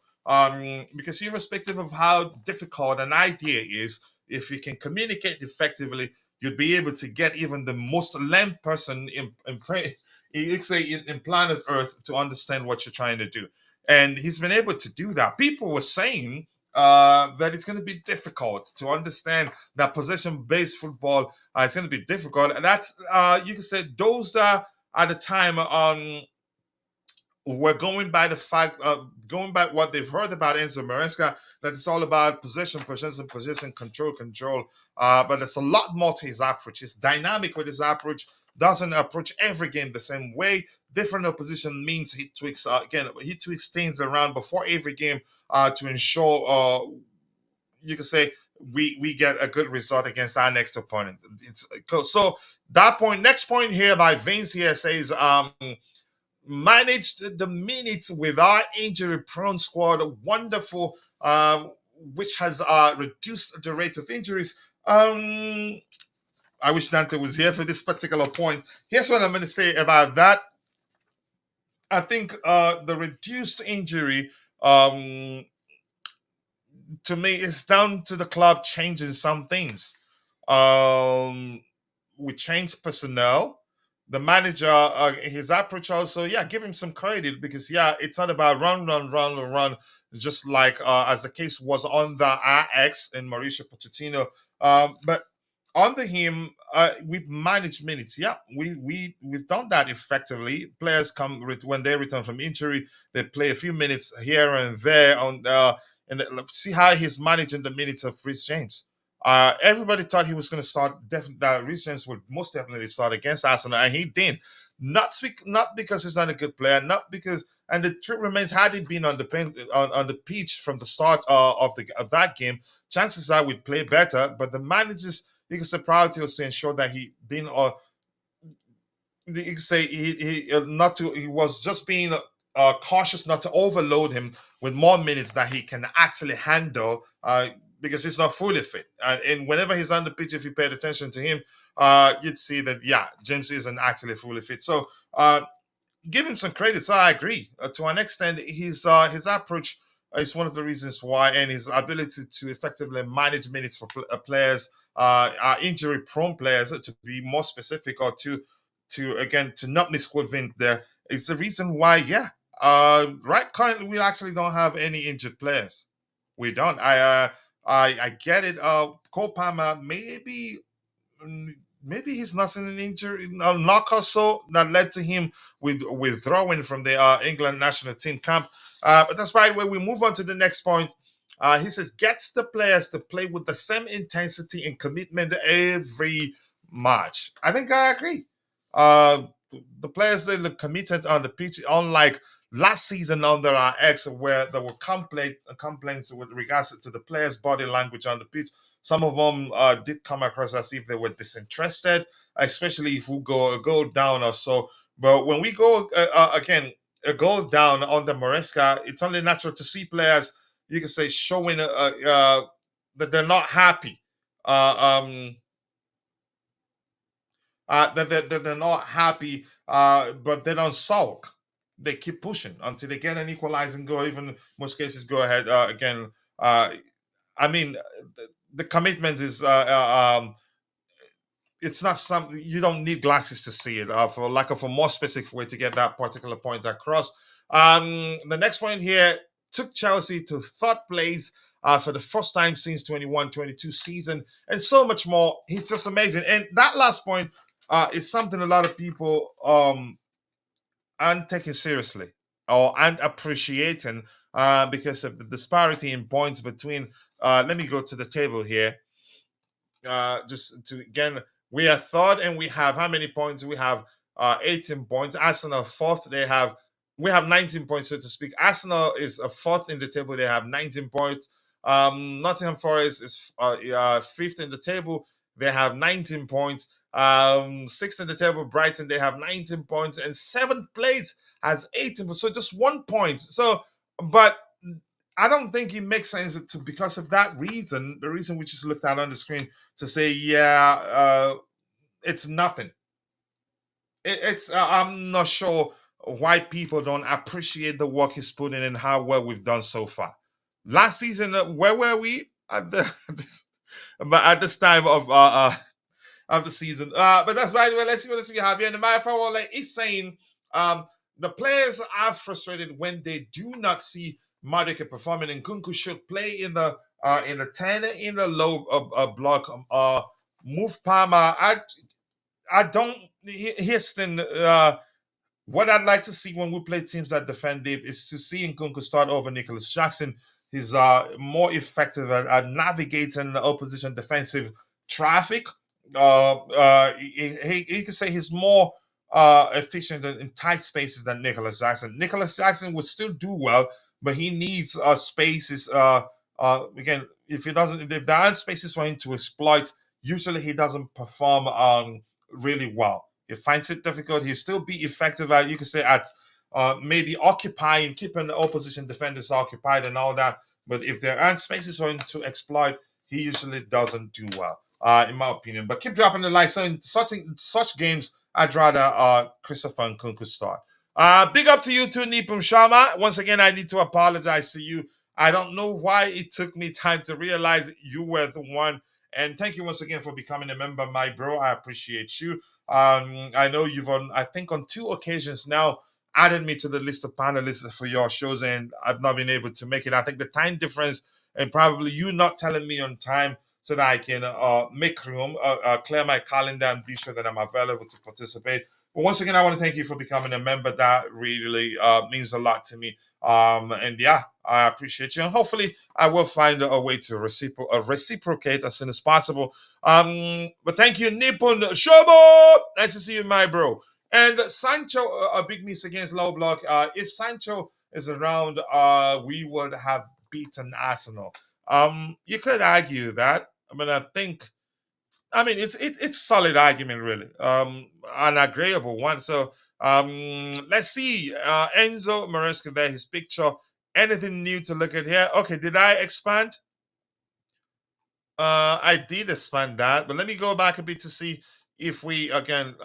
Because irrespective of how difficult an idea is, if you can communicate effectively, you'd be able to get even the most lame person in planet Earth to understand what you're trying to do. And he's been able to do that. People were saying that it's going to be difficult to understand that possession-based football. It's going to be difficult, and that's you can say those at the time we're going by the fact, going by what they've heard about Enzo Maresca, that it's all about possession, control. But there's a lot more to his approach. He's dynamic with his approach, doesn't approach every game the same way. Different opposition means he tweaks things around before every game to ensure, you can say, we get a good result against our next opponent. It's so that point. Next point here by Vince here says, managed the minutes with our injury prone squad. Wonderful, which has reduced the rate of injuries. I wish Dante was here for this particular point. Here's what I'm going to say about that. I think the reduced injury, to me, is down to the club changing some things. We changed personnel. The manager, his approach also, yeah, give him some credit, because yeah, it's not about run, just like as the case was under RX and Mauricio Pochettino. But under him, we've managed minutes. Yeah, we've done that effectively. Players when they return from injury, they play a few minutes here and there and see how he's managing the minutes of Rhys James. Everybody thought he was going to start. That Rhys James would most definitely start against Arsenal, and he didn't. Not because he's not a good player, not because. And the truth remains, had he been on the pitch from the start of that game, chances are we'd play better. But the manager's biggest priority was to ensure that he didn't. Or you can say he was just being cautious not to overload him with more minutes that he can actually handle. Because he's not fully fit. And whenever he's on the pitch, if you paid attention to him, you'd see that, yeah, James isn't actually fully fit. So give him some credit. So I agree. To an extent, his approach is one of the reasons why, and his ability to effectively manage minutes for players, injury-prone players, to be more specific, or to not misquote Vint there, is the reason why, yeah, right currently we actually don't have any injured players. We don't. I get it. Cole Palmer, maybe he's nursing an injury, a knock or so, that led to him withdrawing from the England national team camp. But that's right. When we move on to the next point, he says gets the players to play with the same intensity and commitment every match. I think I agree. The players that look committed on the pitch, unlike last season under our ex, where there were complaints with regards to the players' body language on the pitch. Some of them did come across as if they were disinterested, especially if we go down or so. But when we go again, a goal down under Maresca, it's only natural to see players, you can say, showing that they're not happy. That they're not happy, but they don't sulk. They keep pushing until they get an equalizing goal. Even in most cases, go ahead again. I mean, the commitment is it's not something you don't need glasses to see it. For lack of a more specific way to get that particular point across. The next point here took Chelsea to third place for the first time since 21-22 season, and so much more. He's just amazing. And that last point is something a lot of people aren't taking seriously or aren't appreciating because of the disparity in points between. Let me go to the table here. Just to again, we are third, and we have how many points? We have 18 points. Arsenal fourth. They have we have 19 points, so to speak. Arsenal is a fourth in the table. They have 19 points. Nottingham Forest is fifth in the table. They have 19 points. Sixth in the table, Brighton, they have 19 points. And seventh place has 18 points. So just 1 point. So, but I don't think it makes sense to, because of that reason, the reason we just looked at on the screen, to say, yeah, it's nothing. It's I'm not sure why people don't appreciate the work he's put in and how well we've done so far. Last season, where were we at the but at this time of the season? But that's right. Well, let's see what else we have here. And the matter for like he's saying, um, the players are frustrated when they do not see Madueke performing, and Kunku should play in the 10 in the low block. Move Palmer. I don't. Houston. What I'd like to see when we play teams that defend deep is to see Nkunku start over Nicholas Jackson. He's more effective at navigating the opposition defensive traffic. He could say he's more efficient in tight spaces than Nicholas Jackson. Nicholas Jackson would still do well, but he needs spaces. Again, if there aren't spaces for him to exploit, usually he doesn't perform really well. He finds it difficult. He'll still be effective at, you could say, at maybe occupying, keeping the opposition defenders occupied and all that. But if there aren't spaces for him to exploit, he usually doesn't do well, in my opinion. But keep dropping the like. So in such games, I'd rather Christopher Nkunku start. Big up to you too, Nipum Sharma. Once again, I need to apologize to you. I don't know why it took me time to realize you were the one. And thank you once again for becoming a member, my bro. I appreciate you. I know you've I think on 2 occasions now, added me to the list of panelists for your shows, and I've not been able to make it. I think the time difference and probably you not telling me on time so that I can make room, clear my calendar, and be sure that I'm available to participate. But once again, I want to thank you for becoming a member. That really means a lot to me. And yeah, I appreciate you. And hopefully, I will find a way to reciprocate as soon as possible. But thank you, Nippon Shobo. Nice to see you, my bro. And Sancho, a big miss against low block. If Sancho is around, we would have beaten Arsenal. You could argue that. I mean, it's solid argument, really. An agreeable one. So, let's see. Enzo Maresca there, his picture. Anything new to look at here? Okay, did I expand? I did expand that, but let me go back a bit to see if we again.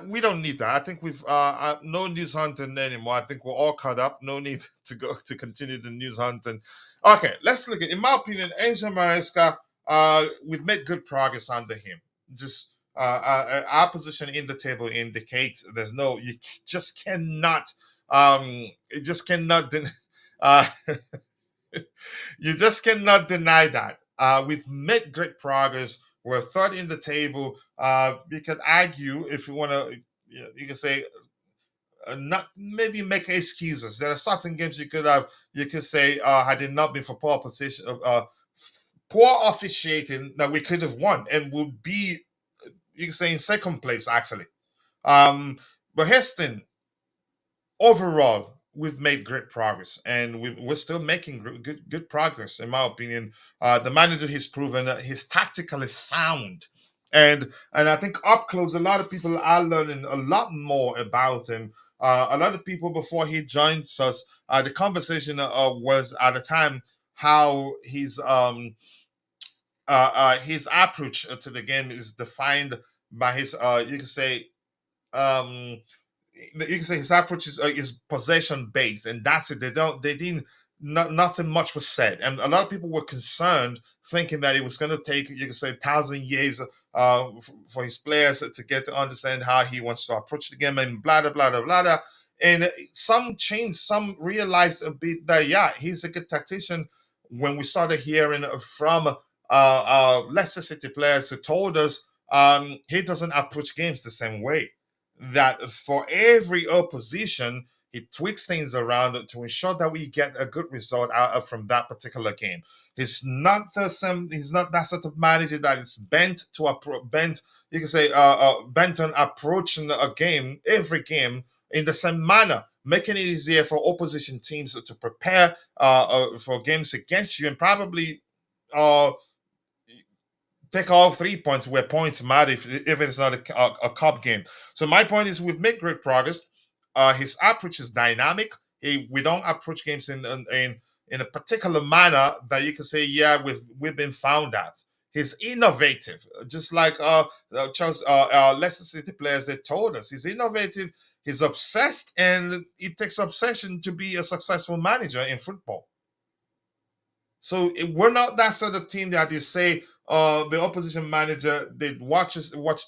We don't need that. I think we've no news hunting anymore. I think we're all caught up. No need to go to continue the news hunting. Okay, let's look at. In my opinion, Enzo Maresca. We've made good progress under him. Just our position in the table indicates there's no. You just cannot. You just cannot. Uh, you just cannot deny that. We've made great progress. We're third in the table. We could argue if you want to, you can say, not maybe make excuses. There are certain games you could have. You could say, had it not been for poor officiating, that we could have won and would be, you can say, in second place actually. But Heston, overall, we've made great progress, and we're still making good progress, in my opinion. The manager has proven that his tactical is sound, and I think up close, a lot of people are learning a lot more about him. A lot of people before he joins us, the conversation was at the time how his approach to the game is defined by his you can say um his approach is possession based, and that's it. They didn't nothing much was said, and a lot of people were concerned, thinking that it was going to take, you can say, 1,000 years for his players to get to understand how he wants to approach the game, and blah blah blah blah blah. And some changed, some realized a bit that yeah, he's a good tactician. When we started hearing from Leicester City players who told us he doesn't approach games the same way, that for every opposition, he tweaks things around to ensure that we get a good result from that particular game. He's not the same. He's not that sort of manager that is bent to bent. You can say bent on approaching a game, every game, in the same manner. making it easier for opposition teams to prepare for games against you, and probably uh, take all 3 points where points matter if it's not a cup game. So my point is we've made great progress. His approach is dynamic. We don't approach games in a particular manner that you can say, yeah, we've been found out. He's innovative, just like Leicester City players they told us. He's innovative. He's obsessed, and it takes obsession to be a successful manager in football. So we're not that sort of team that you say the opposition manager did watch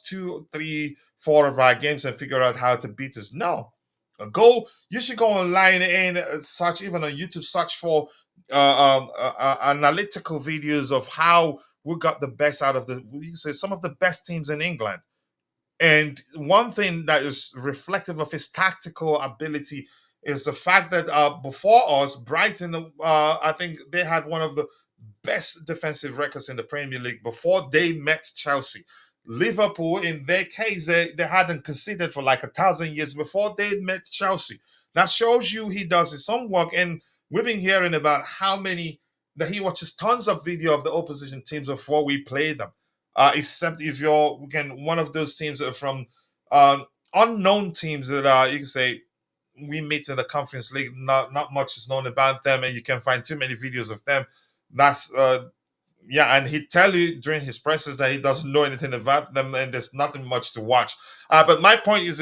2, 3, 4 of our games and figure out how to beat us. No, you should go online and search, even on YouTube, search for analytical videos of how we got the best out of you can say some of the best teams in England. And one thing that is reflective of his tactical ability is the fact that before us, Brighton, I think they had one of the best defensive records in the Premier League before they met Chelsea. Liverpool, in their case, they hadn't conceded for like 1,000 years before they met Chelsea. That shows you he does his own work. And we've been hearing about how many that he watches tons of video of the opposition teams before we play them. Except if you're again one of those teams that are from unknown teams that you can say we meet in the Conference League. Not much is known about them, and you can find too many videos of them. That's yeah, and he'd tell you during his presses that he doesn't know anything about them, and there's nothing much to watch. But my point is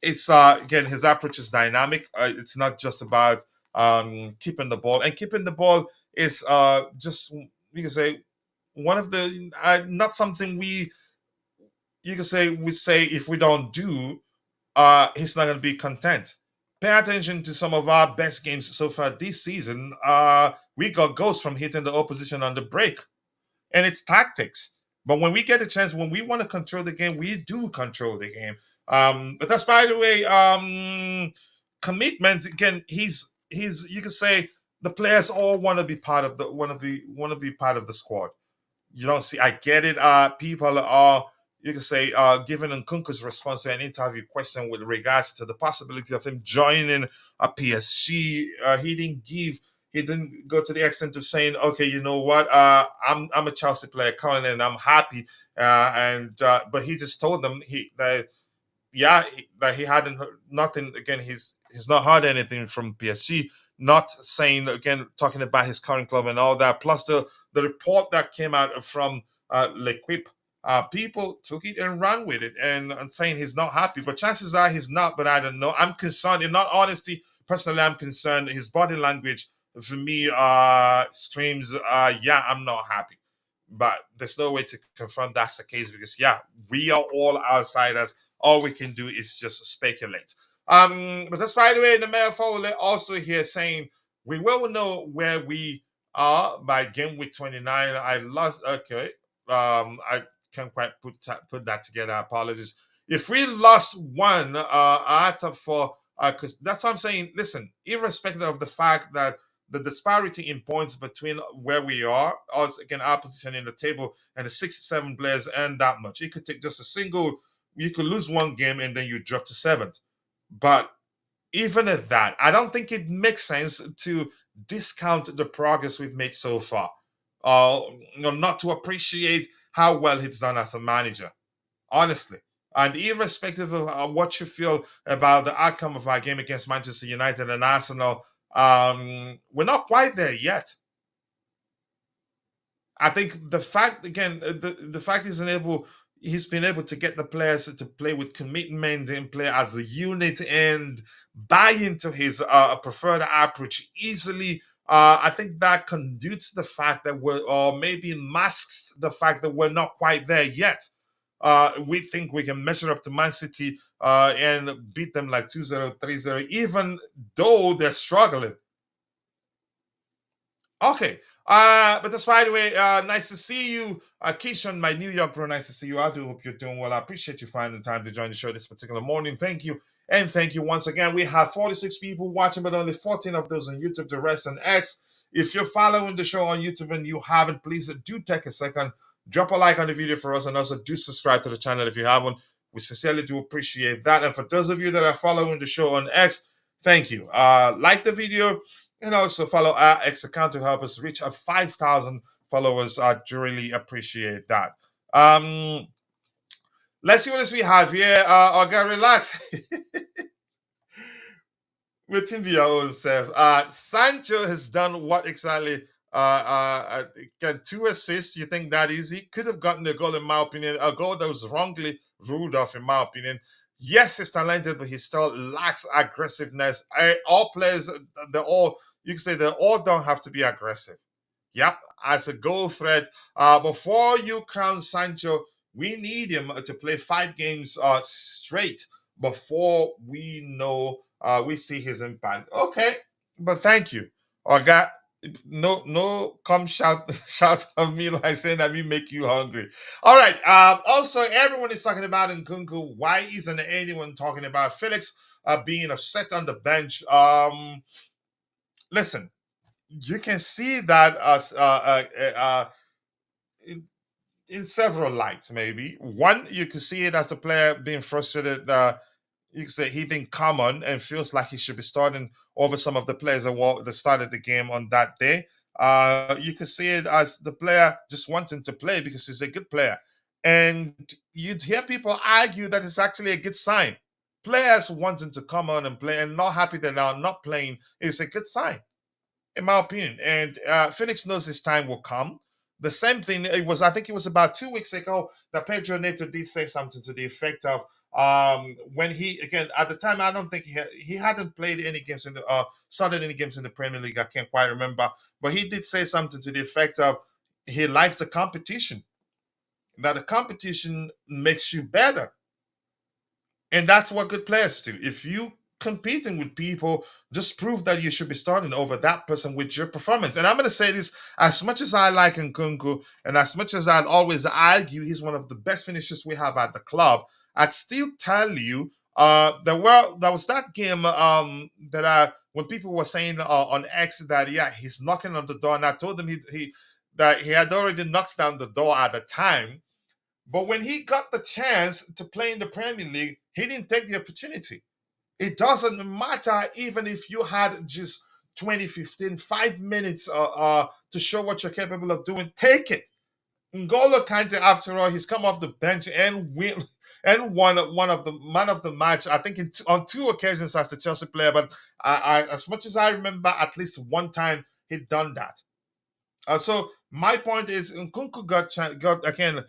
it's again his approach is dynamic. It's not just about keeping the ball, and keeping the ball is just you can say one of the not something you can say we say if we don't do, he's not going to be content. Pay attention to some of our best games so far this season. We got goals from hitting the opposition on the break, and it's tactics. But when we get a chance, when we want to control the game, we do control the game. But that's by the way, commitment. Again, he's you can say the players all want to be part of the want to be part of the squad. You don't see. I get it. People are you can say giving Nkunku's response to an interview question with regards to the possibility of him joining a PSG. He didn't go to the extent of saying, okay, you know what, I'm a Chelsea player currently and I'm happy. But he just told them that he hadn't heard nothing. Again, he's not heard anything from PSG. Not saying again, talking about his current club and all that. Plus the report that came out from L'Equipe, people took it and ran with it and saying he's not happy. But chances are he's not. But I don't know. I'm concerned. In all honesty, personally, I'm concerned. His body language for me screams, yeah, I'm not happy. But there's no way to confirm that's the case because yeah, we are all outsiders. All we can do is just speculate. But that's by the way, the mayor Fowler also here saying we will know where we are by game week 29. I lost. Okay, I can't quite put that together. Apologies. If we lost one out of 4, because that's what I'm saying. Listen, irrespective of the fact that the disparity in points between where we are, us again, our position in the table, and the 6-7 players, and that much. You could take just a single. You could lose one game and then you drop to 7th. But even at that, I don't think it makes sense to discount the progress we've made so far. Not to appreciate how well he's done as a manager, honestly. And irrespective of what you feel about the outcome of our game against Manchester United and Arsenal, we're not quite there yet. I think the fact again, the fact he's been able to get the players to play with commitment and play as a unit and buy into his preferred approach easily. I think that conduces the fact that or maybe masks the fact that we're not quite there yet. We think we can measure up to Man City and beat them like 2-0, 3-0, even though they're struggling. Okay. But that's by the way, nice to see you. Keishon, my New York bro, nice to see you. I do hope you're doing well. I appreciate you finding the time to join the show this particular morning. Thank you. And thank you once again. We have 46 people watching, but only 14 of those on YouTube, the rest on X. If you're following the show on YouTube and you haven't, please do take a second, drop a like on the video for us, and also do subscribe to the channel if you haven't. We sincerely do appreciate that. And for those of you that are following the show on X, Thank you. Like the video and also follow our X account to help us reach 5,000 followers. I really appreciate that. Um, let's see what else we have here. Okay, relax. Within your own self. Sancho has done what exactly? Can 2 assists. You think that easy? Could have gotten a goal, in my opinion. A goal that was wrongly ruled off, in my opinion. Yes, he's talented, but he still lacks aggressiveness. All players, they all you can say they all don't have to be aggressive. Yep, as a goal threat. Before you crown Sancho, we need him to play 5 games straight before we know we see his impact. Okay, but thank you. Oga, no, come shout shout on me like saying that we make you hungry. All right. Also, everyone is talking about Nkunku. Why isn't anyone talking about Felix being upset on the bench? Listen, you can see that as in several lights. Maybe one, you could see it as the player being frustrated. You could say he didn't come on and feels like he should be starting over some of the players that started the game on that day. You could see it as the player just wanting to play because he's a good player, and you'd hear people argue that it's actually a good sign. Players wanting to come on and play and not happy that they're not playing is a good sign, in my opinion. And Phoenix knows his time will come. The same thing, I think it was about 2 weeks ago that Pedro Neto did say something to the effect of when he, again, at the time, I don't think he hadn't played any games started any games in the Premier League. I can't quite remember. But he did say something to the effect of he likes the competition, that the competition makes you better. And that's what good players do. If you competing with people, just prove that you should be starting over that person with your performance. And I'm going to say this: as much as I like Nkunku, and as much as I'd always argue he's one of the best finishers we have at the club, I'd still tell you there was that game that when people were saying on X that he's knocking on the door, and I told them that he had already knocked down the door at the time. But when he got the chance to play in the Premier League, he didn't take the opportunity. It doesn't matter even if you had just 5 minutes to show what you're capable of doing. Take it. N'Golo Kante, after all, he's come off the bench and won one of the man of the match. I think on 2 occasions as the Chelsea player. But as much as I remember, at least one time he'd done that. So my point is, Nkunku got again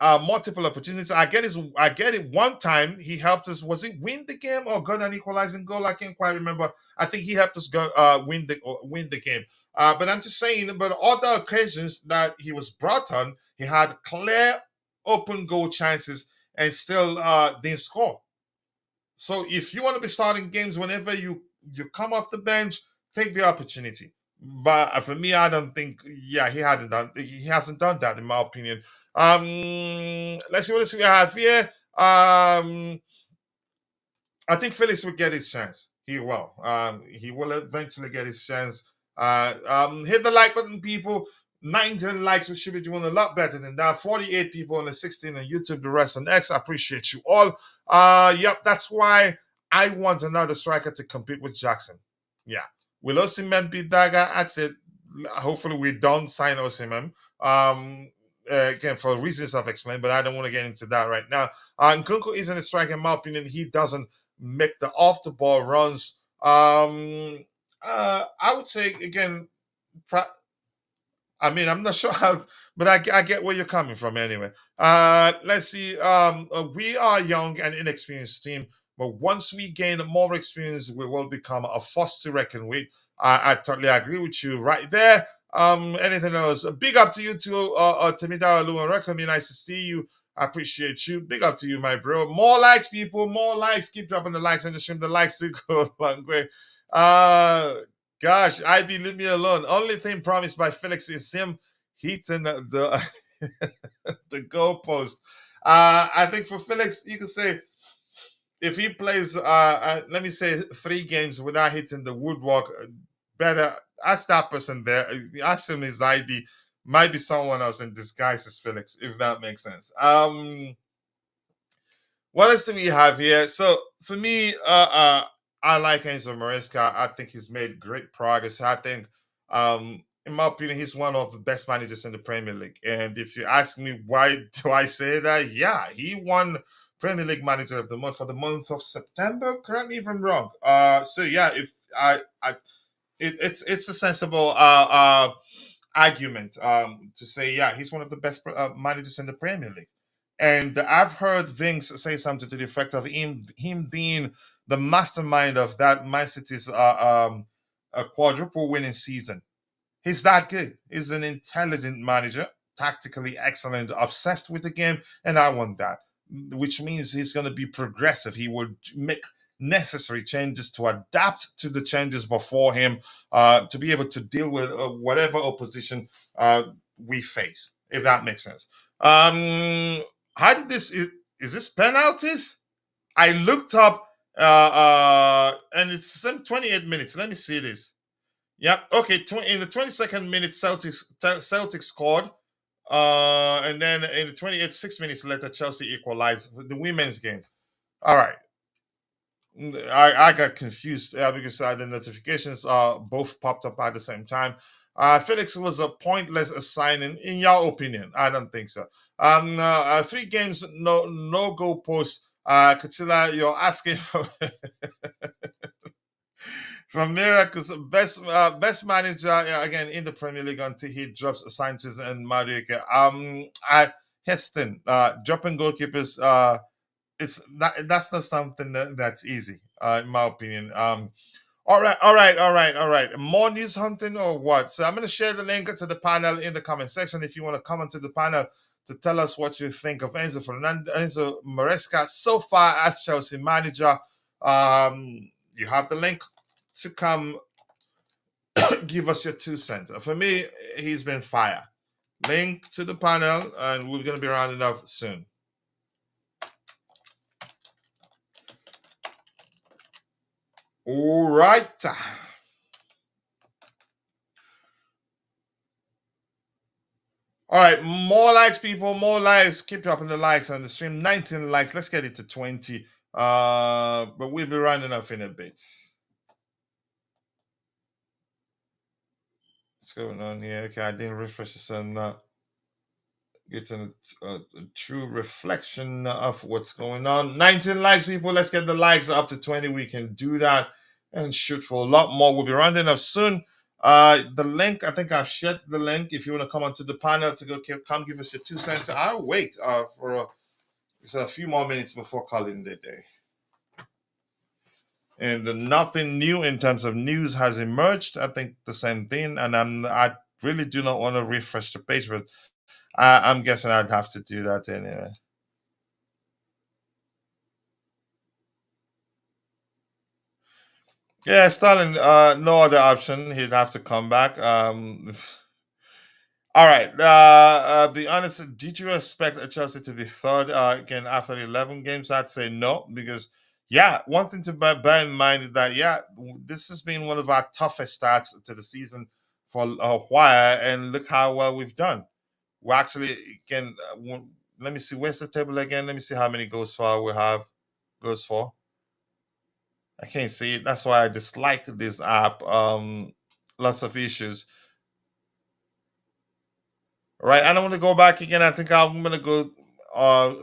multiple opportunities. I get it. One time he helped us. Was it win the game or got an equalizing goal? I can't quite remember. I think he helped us go win the game. But I'm just saying. But other occasions that he was brought on, he had clear open goal chances and still didn't score. So if you want to be starting games whenever you come off the bench, take the opportunity. But for me, I don't think. Yeah, he hasn't done that in my opinion. Let's see what else we have here. I think Felix will get his chance. He will. He will eventually get his chance. Hit the like button, people. 19 likes. We should be doing a lot better than that. 48 people on the 16 on YouTube. The rest on X. I appreciate you all. Yep, that's why I want another striker to compete with Jackson. Yeah, will Osimhen beat Daga? That's it. Hopefully, we don't sign Osimhen. Again, for reasons I've explained, but I don't want to get into that right now. Nkunku isn't a striker, in my opinion. He doesn't make the off the ball runs. I would say again, I'm not sure how, but I get where you're coming from anyway. Let's see. We are a young and inexperienced team, but once we gain more experience, we will become a force to reckon with. I totally agree with you right there. Anything else? Big up to you too, Temida Alu. Nice to see you. I appreciate you. Big up to you, my bro. More likes, people. More likes. Keep dropping the likes on the stream. The likes to go a long way. Gosh, IB, leave me alone. Only thing promised by Felix is him hitting the the goalpost. I think for Felix, you can say if he plays, let me say 3 games without hitting the woodwork, better ask that person there. Ask him his ID. Might be someone else in disguise as Felix, if that makes sense. What else do we have here? So for me, I like Enzo Maresca. I think he's made great progress. I think, in my opinion, he's one of the best managers in the Premier League. And if you ask me why do I say that, yeah, he won Premier League Manager of the Month for the month of September. Correct me if I'm wrong. So yeah, if I it's a sensible argument to say, yeah, he's one of the best managers in the Premier League. And I've heard Vince say something to the effect of him being the mastermind of that Man City's a quadruple winning season. He's that good. He's an intelligent manager, tactically excellent, obsessed with the game, and I want that. Which means he's going to be progressive. He would make necessary changes to adapt to the changes before him, to be able to deal with whatever opposition we face, if that makes sense. How did is this penalties? I looked up, and it's some 28 minutes. Let me see this. Yep. Okay. In the 22nd minute, Celtics scored. And then in the 28th, 6 minutes later, Chelsea equalized the women's game. All right. I got confused because the notifications both popped up at the same time. Felix was a pointless signing, in your opinion. I don't think so. 3 games, no goal post. Kachila, you're asking for from Miracles, best manager again in the Premier League until he drops Sanchez and Madueke. At Heston, dropping goalkeepers, that's not something that's easy, in my opinion. All right. More news hunting or what? So I'm going to share the link to the panel in the comment section if you want to come onto the panel to tell us what you think of Enzo Maresca so far as Chelsea manager. You have the link to come give us your 2 cents. For me, he's been fire. Link to the panel, and we're going to be rounding off soon. All right. All right, more likes, people, more likes. Keep dropping the likes on the stream. 19 likes. Let's get it to 20. But we'll be rounding off in a bit. What's going on here? Okay, I didn't refresh this, so I'm not getting a true reflection of what's going on. 19 likes, people. Let's get the likes up to 20. We can do that and shoot for a lot more. We'll be rounding off soon. The link, I think I've shared the link. If you want to come onto the panel to come give us your 2 cents, I'll wait for it's a few more minutes before calling the day. And nothing new in terms of news has emerged. I think the same thing, and I really do not want to refresh the page, but I'm guessing I'd have to do that anyway. Yeah, Stalin, no other option. He'd have to come back. All right. Be honest, did you expect Chelsea to be third again after the 11 games? I'd say no, because yeah, one thing to bear in mind is that this has been one of our toughest starts to the season for a while, and look how well we've done. We actually can. Let me see. Where's the table again? Let me see how many goals for we have. Goals for. I can't see it. That's why I dislike this app. Lots of issues. Right. I don't want to go back again. I think I'm gonna go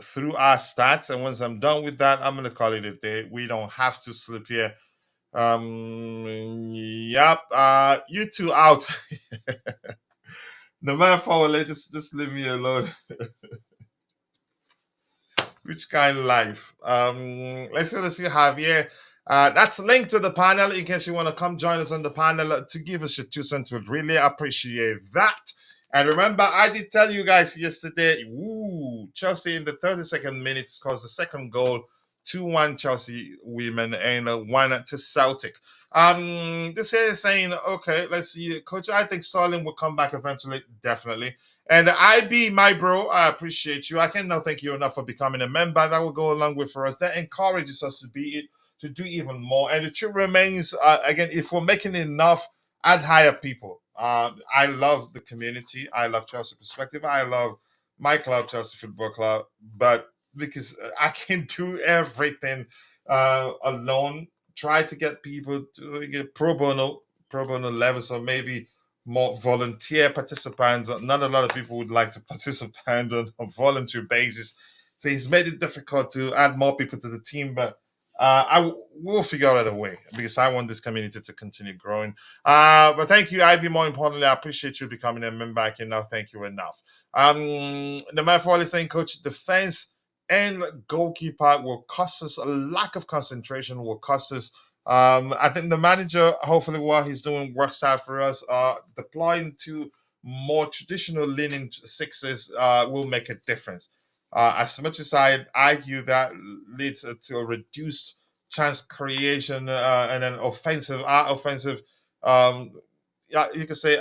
through our stats, and once I'm done with that, I'm gonna call it a day. We don't have to sleep here. Yep. You two out. No matter forward, just leave me alone. Which kind of life? Let's see what you have here. That's linked to the panel in case you want to come join us on the panel to give us your 2 cents. We'd really appreciate that. And remember, I did tell you guys yesterday, Chelsea in the 32nd minute scores the second goal, 2-1 Chelsea women and 1 to Celtic. This here is saying, okay, let's see, Coach. I think Sterling will come back eventually, definitely. And IB, my bro, I appreciate you. I cannot thank you enough for becoming a member. That will go a long way for us. That encourages us to do even more. And the truth remains, again, if we're making enough, I'd hire people. I love the community. I love Chelsea Perspective. I love my club, Chelsea Football Club. But because I can't do everything alone, try to get people to get pro bono levels, or maybe more volunteer participants. Not a lot of people would like to participate on a voluntary basis, so he's made it difficult to add more people to the team. But we'll figure out a way, because I want this community to continue growing. But thank you, Ivy. More importantly, I appreciate you becoming a member. I cannot thank you enough. The man for saying, Coach, defense and goalkeeper will cost us a lack of concentration. Will cost us. I think the manager, hopefully, what he's doing works out for us. Deploying to more traditional leaning sixes will make a difference. As much as I argue that leads to a reduced chance creation and an offensive, um, yeah, you could say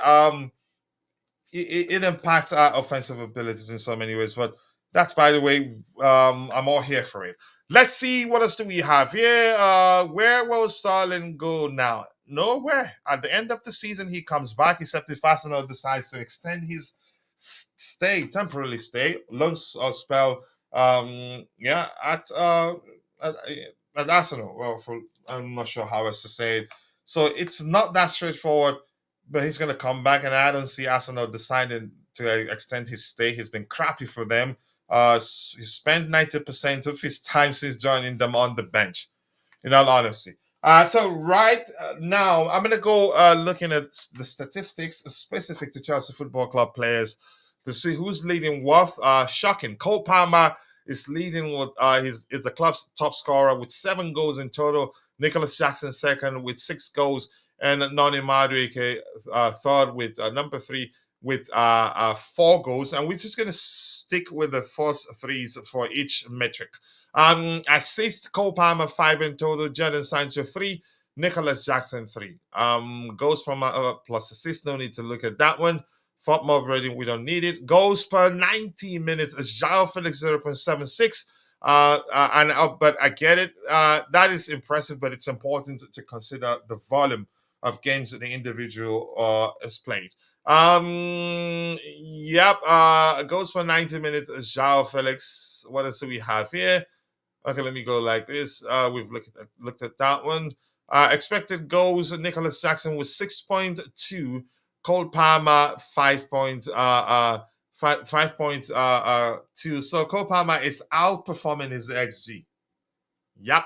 it impacts our offensive abilities in so many ways. But that's, by the way, I'm all here for it. Let's see, what else do we have here. Where will Starling go now? Nowhere. At the end of the season, he comes back, except if Arsenal decides to extend his temporarily stay, loan spell. Yeah, at, at Arsenal. Well, I'm not sure how else to say it. So it's not that straightforward, but he's going to come back, and I don't see Arsenal deciding to extend his stay. He's been crappy for them. He spent 90% of his time since joining them on the bench, in all honesty. So right now, I'm going to go looking at the statistics specific to Chelsea Football Club players to see who's leading what. Shocking. Cole Palmer is leading with is the club's top scorer with 7 goals in total. Nicholas Jackson second with 6 goals, and Noni Madueke third with number 3 with 4 goals. And we're just going to stick with the first threes for each metric. Assist, Cole Palmer 5 in total, Jadon Sancho 3, Nicholas Jackson 3. Goals per plus assist, no need to look at that one. Thought mob rating, we don't need it. Goals per 90 minutes, João Felix 0.76. But I get it. That is impressive, but it's important to consider the volume of games that the individual has played. Yep. Goals per 90 minutes, João Felix. What else do we have here? Okay, let me go like this. We've looked at that one. Expected goals, Nicholas Jackson was 6.2. Cole Palmer 5.2. So Cole Palmer is outperforming his XG. Yep.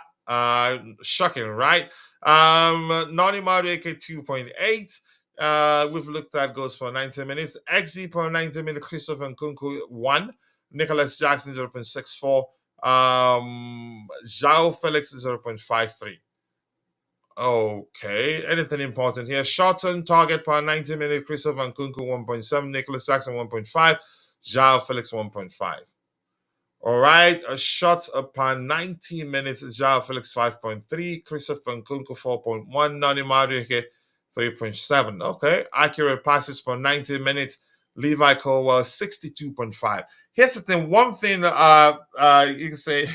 Shocking, right? Noni Madueke 2.8. We've looked at goals per 90 minutes. XG per 90 minutes, Christopher Nkunku 1. Nicholas Jackson 0.64. João Felix 0.53. Okay, anything important here? Shots on target per 90 minutes, Christopher Nkunku 1.7, Nicholas Jackson 1.5, João Felix 1.5. All right, shots per 90 minutes, João Felix 5.3, Christopher Nkunku 4.1, Noni Madueke 3.7. Okay, accurate passes per 90 minutes, Levi Colwell 62.5. Here's the thing. One thing you can say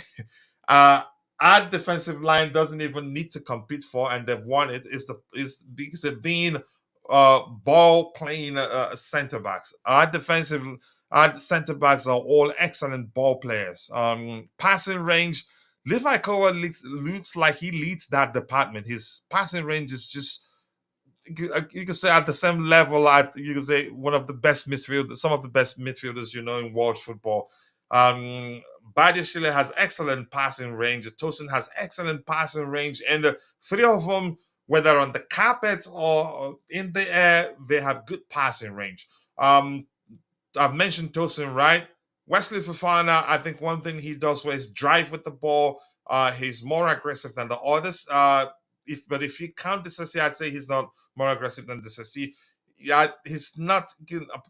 our defensive line doesn't even need to compete for, and they've won it, is because they've been ball playing center backs. Our center backs are all excellent ball players. Passing range, Levi Colwell looks like he leads that department. His passing range is just, you could say, at the same level at, you could say, some of the best midfielders in world football. Badiashile has excellent passing range. Tosin has excellent passing range, and the 3 of them, whether on the carpet or in the air, they have good passing range. I've mentioned Tosin, right? Wesley Fofana, I think one thing he does well is drive with the ball. He's more aggressive than the others. If you count Disasi, I'd say he's not more aggressive than Disasi. Yeah, he's not.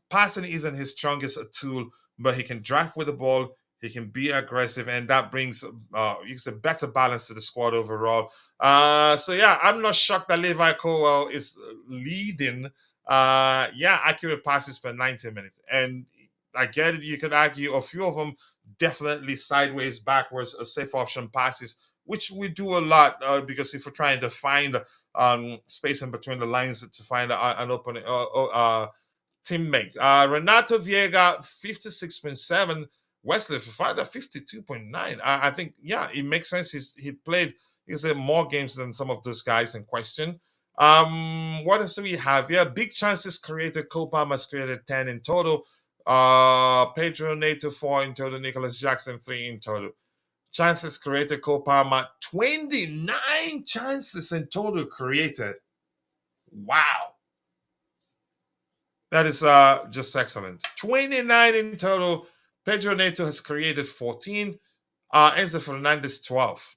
Passing isn't his strongest tool, but he can drive with the ball. He can be aggressive, and that brings a better balance to the squad overall. So yeah, I'm not shocked that Levi Colwell is leading. Accurate passes per 90 minutes, and I get it. You could argue a few of them definitely sideways, backwards, safe option passes, which we do a lot because if we're trying to find space in between the lines to find an open teammate. Renato Viega 56.7. Wesley Fofana 52.9. I think, yeah, it makes sense. He played He's in more games than some of those guys in question. What else do we have here? Big chances created. Cole Palmer's created 10 in total. Pedro Neto 4 in total. Nicholas Jackson 3 in total. Chances created. Cole Palmer 29 chances in total created. Wow. That is just excellent. 29 in total. Pedro Neto has created 14. Enzo Fernandez 12.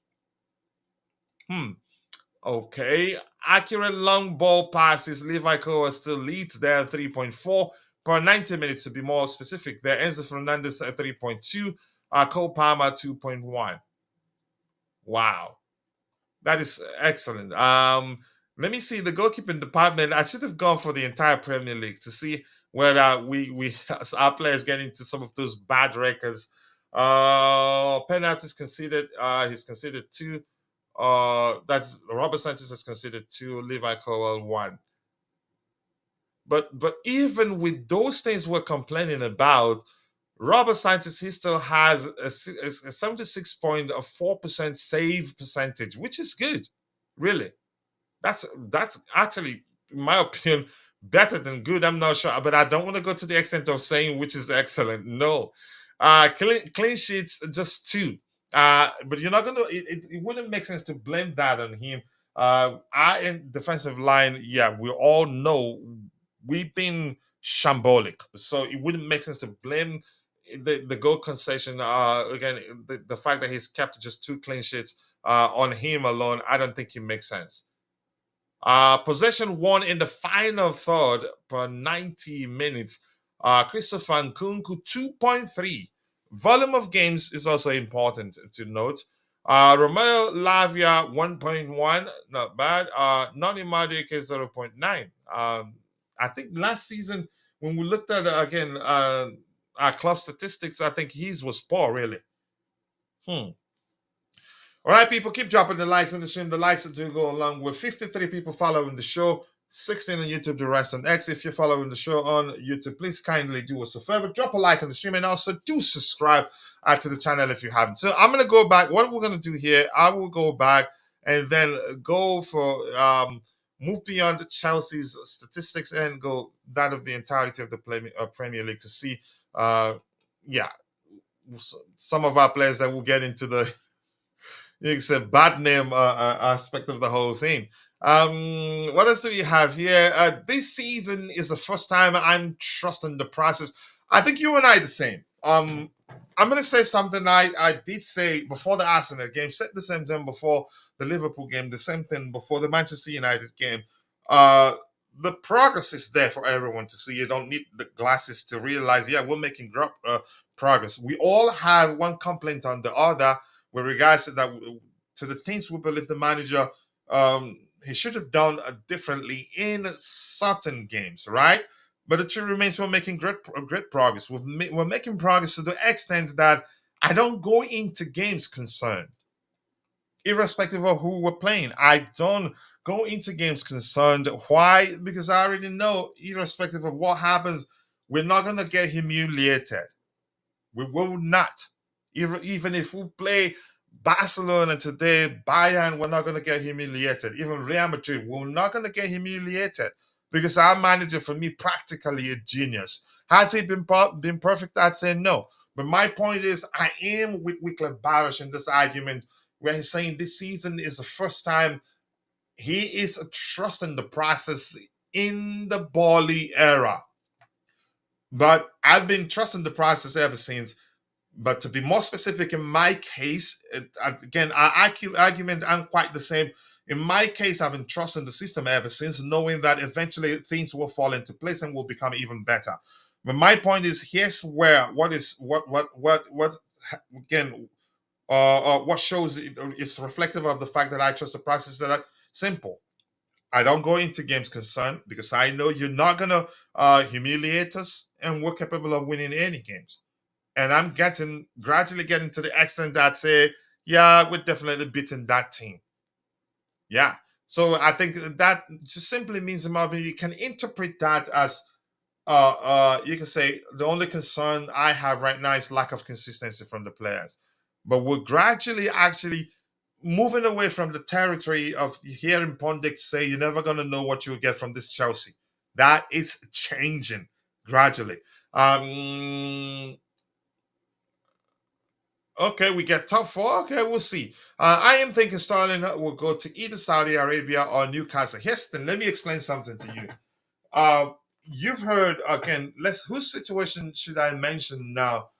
Okay. Accurate long ball passes. Levi Koa still leads there 3.4 per 90 minutes to be more specific. There, Enzo Fernandez at 3.2. Cole Palmer 2.1. Wow. That is excellent. Let me see the goalkeeping department. I should have gone for the entire Premier League to see whether we as our players get into some of those bad records. Penalties conceded. He's conceded 2. That's Robert Sanchez has conceded 2. Levi Cowell 1. But even with those things we're complaining about, Robert Sanchez, he still has a 76.4% save percentage, which is good, really. That's actually, in my opinion, better than good. I'm not sure, but I don't want to go to the extent of saying which is excellent. No, clean sheets just 2. But you're not gonna. It wouldn't make sense to blame that on him. Our defensive line, yeah, we all know we've been shambolic, so it wouldn't make sense to blame the goal concession. Again, the fact that he's kept just 2 clean sheets on him alone, I don't think it makes sense. Possession won in the final third per 90 minutes. Christopher Nkunku 2.3. Volume of games is also important to note. Romeo Lavia 1.1, not bad. Noni Madueke 0.9. I think last season when we looked at again our club statistics, I think his was poor really. All right, people, keep dropping the likes on the stream. The likes do go along with 53 people following the show, 16 on YouTube, the rest on X. If you're following the show on YouTube, please kindly do us a favor. Drop a like on the stream and also do subscribe to the channel if you haven't. So I'm going to go back. What we're going to do here, I will go back and then go for move beyond Chelsea's statistics and go that of the entirety of the Premier League to see, some of our players that will get into the it's a bad name aspect of the whole thing. What else do we have here? This season is the first time I'm trusting the process. I think you and I are the same. I'm going to say something I did say before the Arsenal game, said the same thing before the Liverpool game, the same thing before the Manchester United game. The progress is there for everyone to see. You don't need the glasses to realize, yeah, we're making progress. We all have one complaint on the other with regards to that, to the things we believe the manager he should have done differently in certain games, right? But the truth remains, we're making great progress. We're making progress to the extent that I don't go into games concerned, irrespective of who we're playing. I don't go into games concerned. Why? Because I already know, irrespective of what happens, we're not going to get humiliated. We will not. Even if we play Barcelona today, Bayern, we're not going to get humiliated. Even Real Madrid, we're not going to get humiliated because our manager, for me, practically a genius. Has he been perfect? I'd say no. But my point is, I am with Wycliffe Barish in this argument where he's saying this season is the first time he is trusting the process in the Bally era. But I've been trusting the process ever since. But to be more specific, in my case, again, our argument aren't quite the same. In my case, I've been trusting the system ever since, knowing that eventually things will fall into place and will become even better. But my point is, here's where what again, what shows it's reflective of the fact that I trust the process. That are simple. I don't go into games concerned because I know you're not gonna humiliate us, and we're capable of winning any games. And I'm gradually getting to the extent that say, yeah, we're definitely beating that team. Yeah. So I think that just simply means, Marvin, you can interpret that as you can say the only concern I have right now is lack of consistency from the players. But we're gradually actually moving away from the territory of hearing pundits say you're never going to know what you'll get from this Chelsea. That is changing gradually. Um, okay, we get top four. Okay, we'll see. I am thinking Sterling will go to either Saudi Arabia or Newcastle. Yes, then let me explain something to you. Uh, you've heard again. Let's whose situation should I mention now?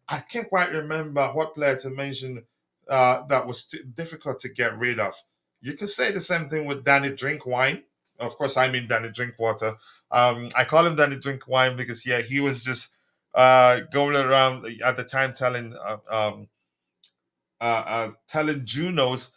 I can't quite remember what player to mention that was difficult to get rid of. You could say the same thing with Danny Drinkwine. Of course, I mean Danny Drinkwater. I call him Danny Drinkwine because yeah, he was just going around at the time telling Junos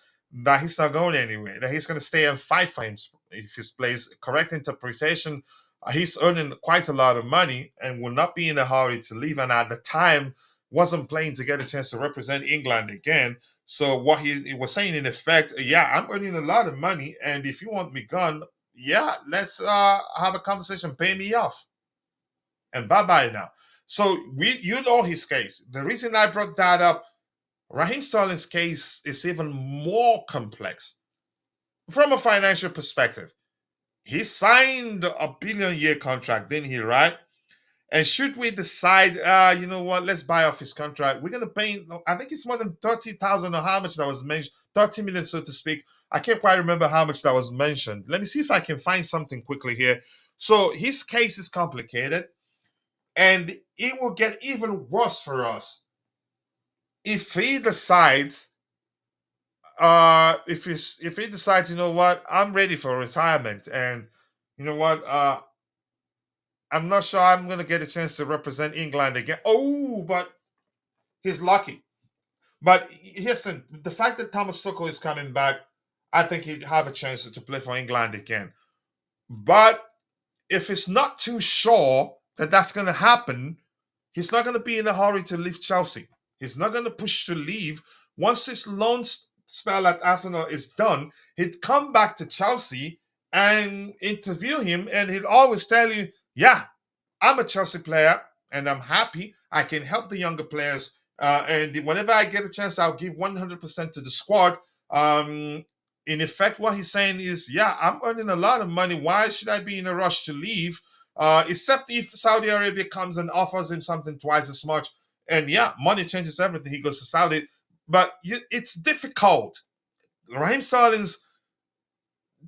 that he's not going anywhere, that he's going to stay and fight for him if he plays. Correct interpretation, he's earning quite a lot of money and will not be in a hurry to leave. And at the time, wasn't playing to get a chance to represent England again. So what he was saying in effect, yeah, I'm earning a lot of money, and if you want me gone, yeah, let's have a conversation, pay me off, and bye bye now. So you know his case. The reason I brought that up, Raheem Sterling's case is even more complex from a financial perspective. He signed a billion-year contract, didn't he? Right? And should we decide, you know what, let's buy off his contract, we're going to pay, I think it's more than 30,000 or how much that was mentioned, 30 million, so to speak. I can't quite remember how much that was mentioned. Let me see if I can find something quickly here. So his case is complicated, and it will get even worse for us if he decides if he decides, you know what, I'm ready for retirement, and you know what, I'm not sure I'm gonna get a chance to represent England again. Oh, but he's lucky. But listen, the fact that Thomas Tuchel is coming back, I think he'd have a chance to play for England again. But if it's not too sure that that's going to happen, he's not going to be in a hurry to leave Chelsea. He's not going to push to leave. Once his loan spell at Arsenal is done, he'd come back to Chelsea and interview him, and he'd always tell you, yeah, I'm a Chelsea player and I'm happy. I can help the younger players. And whenever I get a chance, I'll give 100% to the squad. In effect, what he's saying is, yeah, I'm earning a lot of money. Why should I be in a rush to leave? Except if Saudi Arabia comes and offers him something twice as much. And yeah, money changes everything. He goes to Saudi. But it's difficult. Raheem Sterling's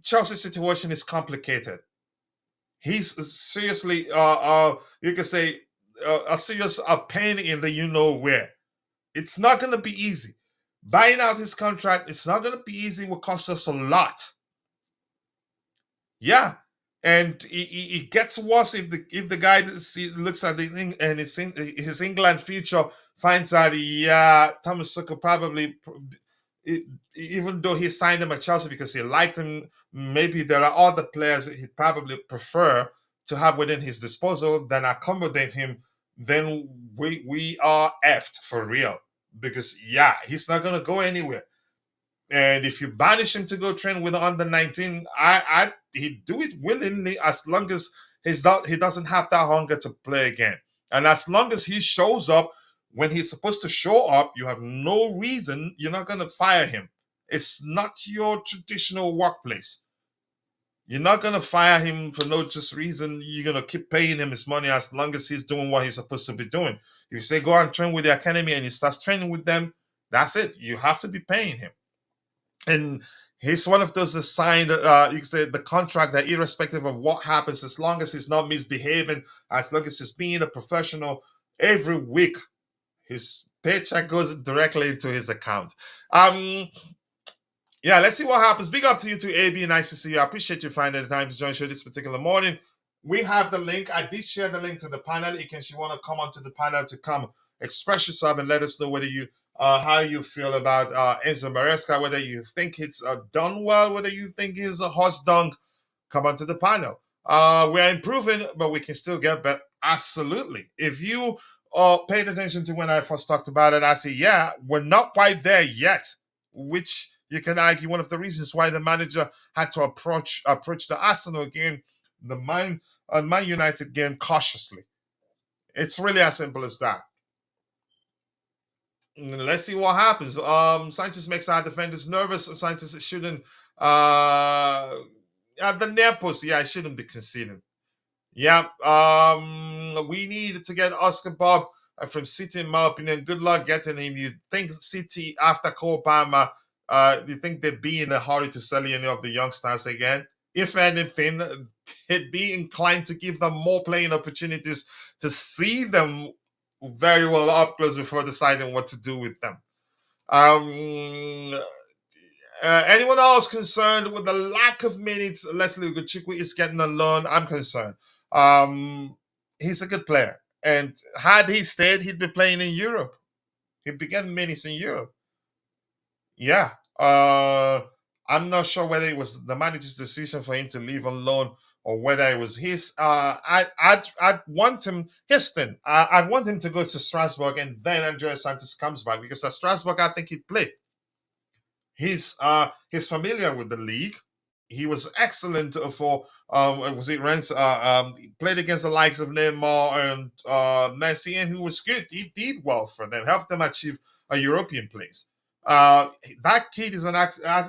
Chelsea situation is complicated. He's seriously, you could say, a serious pain in the you know where. It's not going to be easy. Buying out his contract, it's not going to be easy. It will cost us a lot. Yeah, and it gets worse if the guy looks at the thing and his England future, finds out, yeah, Thomas Tuchel probably, even though he signed him at Chelsea because he liked him, maybe there are other players he'd probably prefer to have within his disposal than accommodate him. Then we are effed for real, because yeah, he's not gonna go anywhere. And if you banish him to go train with the under 19, he'd do it willingly, as long as he doesn't have that hunger to play again. And as long as he shows up when he's supposed to show up, you have no reason, you're not going to fire him. It's not your traditional workplace. You're not going to fire him for no just reason. You're going to keep paying him his money as long as he's doing what he's supposed to be doing. If you say go and train with the academy and he starts training with them, that's it. You have to be paying him. And he's one of those that signed, you could say, the contract that irrespective of what happens, as long as he's not misbehaving, as long as he's being a professional, every week his paycheck goes directly into his account. Yeah, let's see what happens. Big up to you too, AB. Nice to see you. I appreciate you finding the time to join the show this particular morning. We have the link. I did share the link to the panel. In case you want to come onto the panel to come express yourself and let us know whether you how you feel about Enzo Maresca, whether you think it's done well, whether you think he's a horse dung, come onto the panel. We're improving, but we can still get better. Absolutely. If you paid attention to when I first talked about it, I say, yeah, we're not quite there yet, which you can argue one of the reasons why the manager had to approach the Arsenal game, the Man United game cautiously. It's really as simple as that. Let's see what happens. Sanchez makes our defenders nervous. Sanchez shouldn't. Uh, at the near post, yeah, I shouldn't be conceding. Yeah, we need to get Oscar Bob from City, in my opinion. Good luck getting him. You think City after Cole Palmer, you think they'd be in a hurry to sell any of the youngsters again? If anything, they'd be inclined to give them more playing opportunities to see them very well up close before deciding what to do with them. Um, Anyone else concerned with the lack of minutes Leslie Ugochukwu is getting a loan? I'm concerned. Um, he's a good player, and had he stayed, he'd be playing in Europe. He'd be getting minutes in Europe. Yeah. I'm not sure whether it was the manager's decision for him to leave on loan or whether it was his. I'd want him, Houston. I'd want him to go to Strasbourg and then Andreas Santos comes back because at Strasbourg, I think he'd play. He's familiar with the league. He was excellent for was it Rennes? He played against the likes of Neymar and Messi, and who was good. He did well for them, helped them achieve a European place. That kid is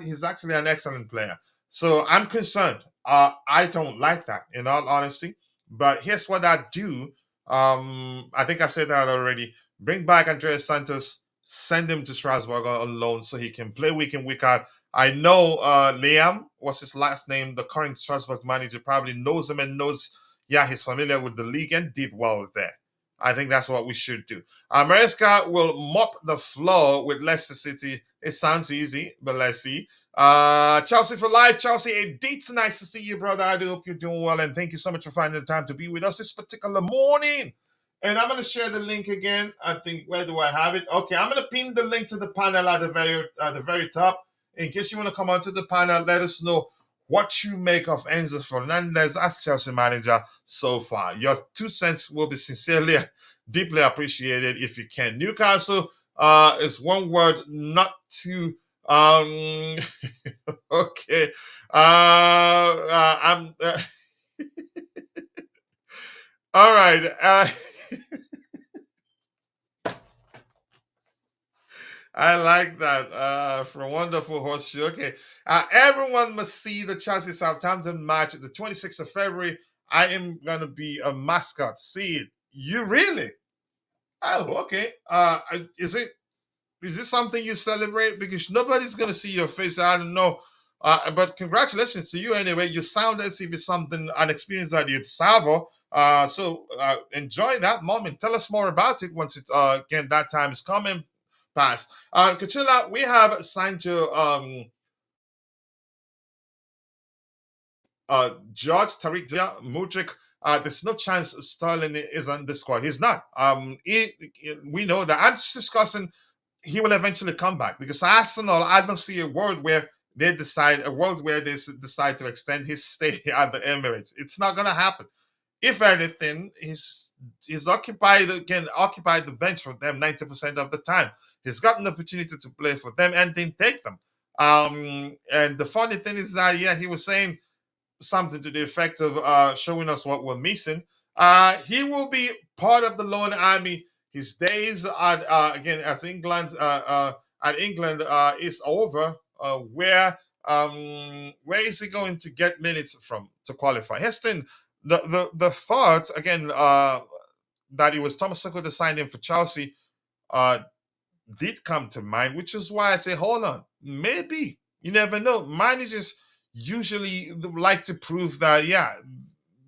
he's actually an excellent player. So I'm concerned. I don't like that, in all honesty. But here's what I do. I think I said that already. Bring back Andreas Santos, send him to Strasbourg on loan so he can play week in, week out. I know Liam, what's his last name, the current Strasbourg manager, probably knows him and knows, yeah, he's familiar with the league and did well there. I think that's what we should do. Maresca will mop the floor with Leicester City. It sounds easy, but let's see. Chelsea for life. Chelsea, it's nice to see you, brother. I do hope you're doing well, and thank you so much for finding the time to be with us this particular morning. And I'm going to share the link again. I think, where do I have it? Okay, I'm going to pin the link to the panel at the very top. In case you want to come onto the panel, let us know what you make of Enzo Fernandez as Chelsea manager so far. Your 2 cents will be sincerely, deeply appreciated if you can. Newcastle is one word, not too. Okay. I'm. All right. I like that. From Wonderful Horseshoe. Okay. Everyone must see the Chelsea Southampton match the 26th of February. I am going to be a mascot. See it. You really? Oh, okay. Is this something you celebrate? Because nobody's going to see your face. I don't know. But congratulations to you anyway. You sound as if it's something, an experience that you'd savor. So enjoy that moment. Tell us more about it once again, that time is coming past. Kachila, we have Sancho, George, Tariq, Mudrik. There's no chance Sterling is on the squad. He's not. We know that. I'm just discussing he will eventually come back because Arsenal, I don't see a world where they decide to extend his stay at the Emirates. It's not going to happen. If anything, he's occupied can occupy the bench for them 90% of the time. He's got an opportunity to play for them and then take them. And the funny thing is that, yeah, he was saying something to the effect of showing us what we're missing. He will be part of the loan army. His days at again as England at England is over. Where is he going to get minutes from to qualify? Heston, the thought again that it was Thomas Tuchel that signed him for Chelsea uh, did come to mind, which is why I say, hold on, maybe you never know. Managers usually like to prove that, yeah,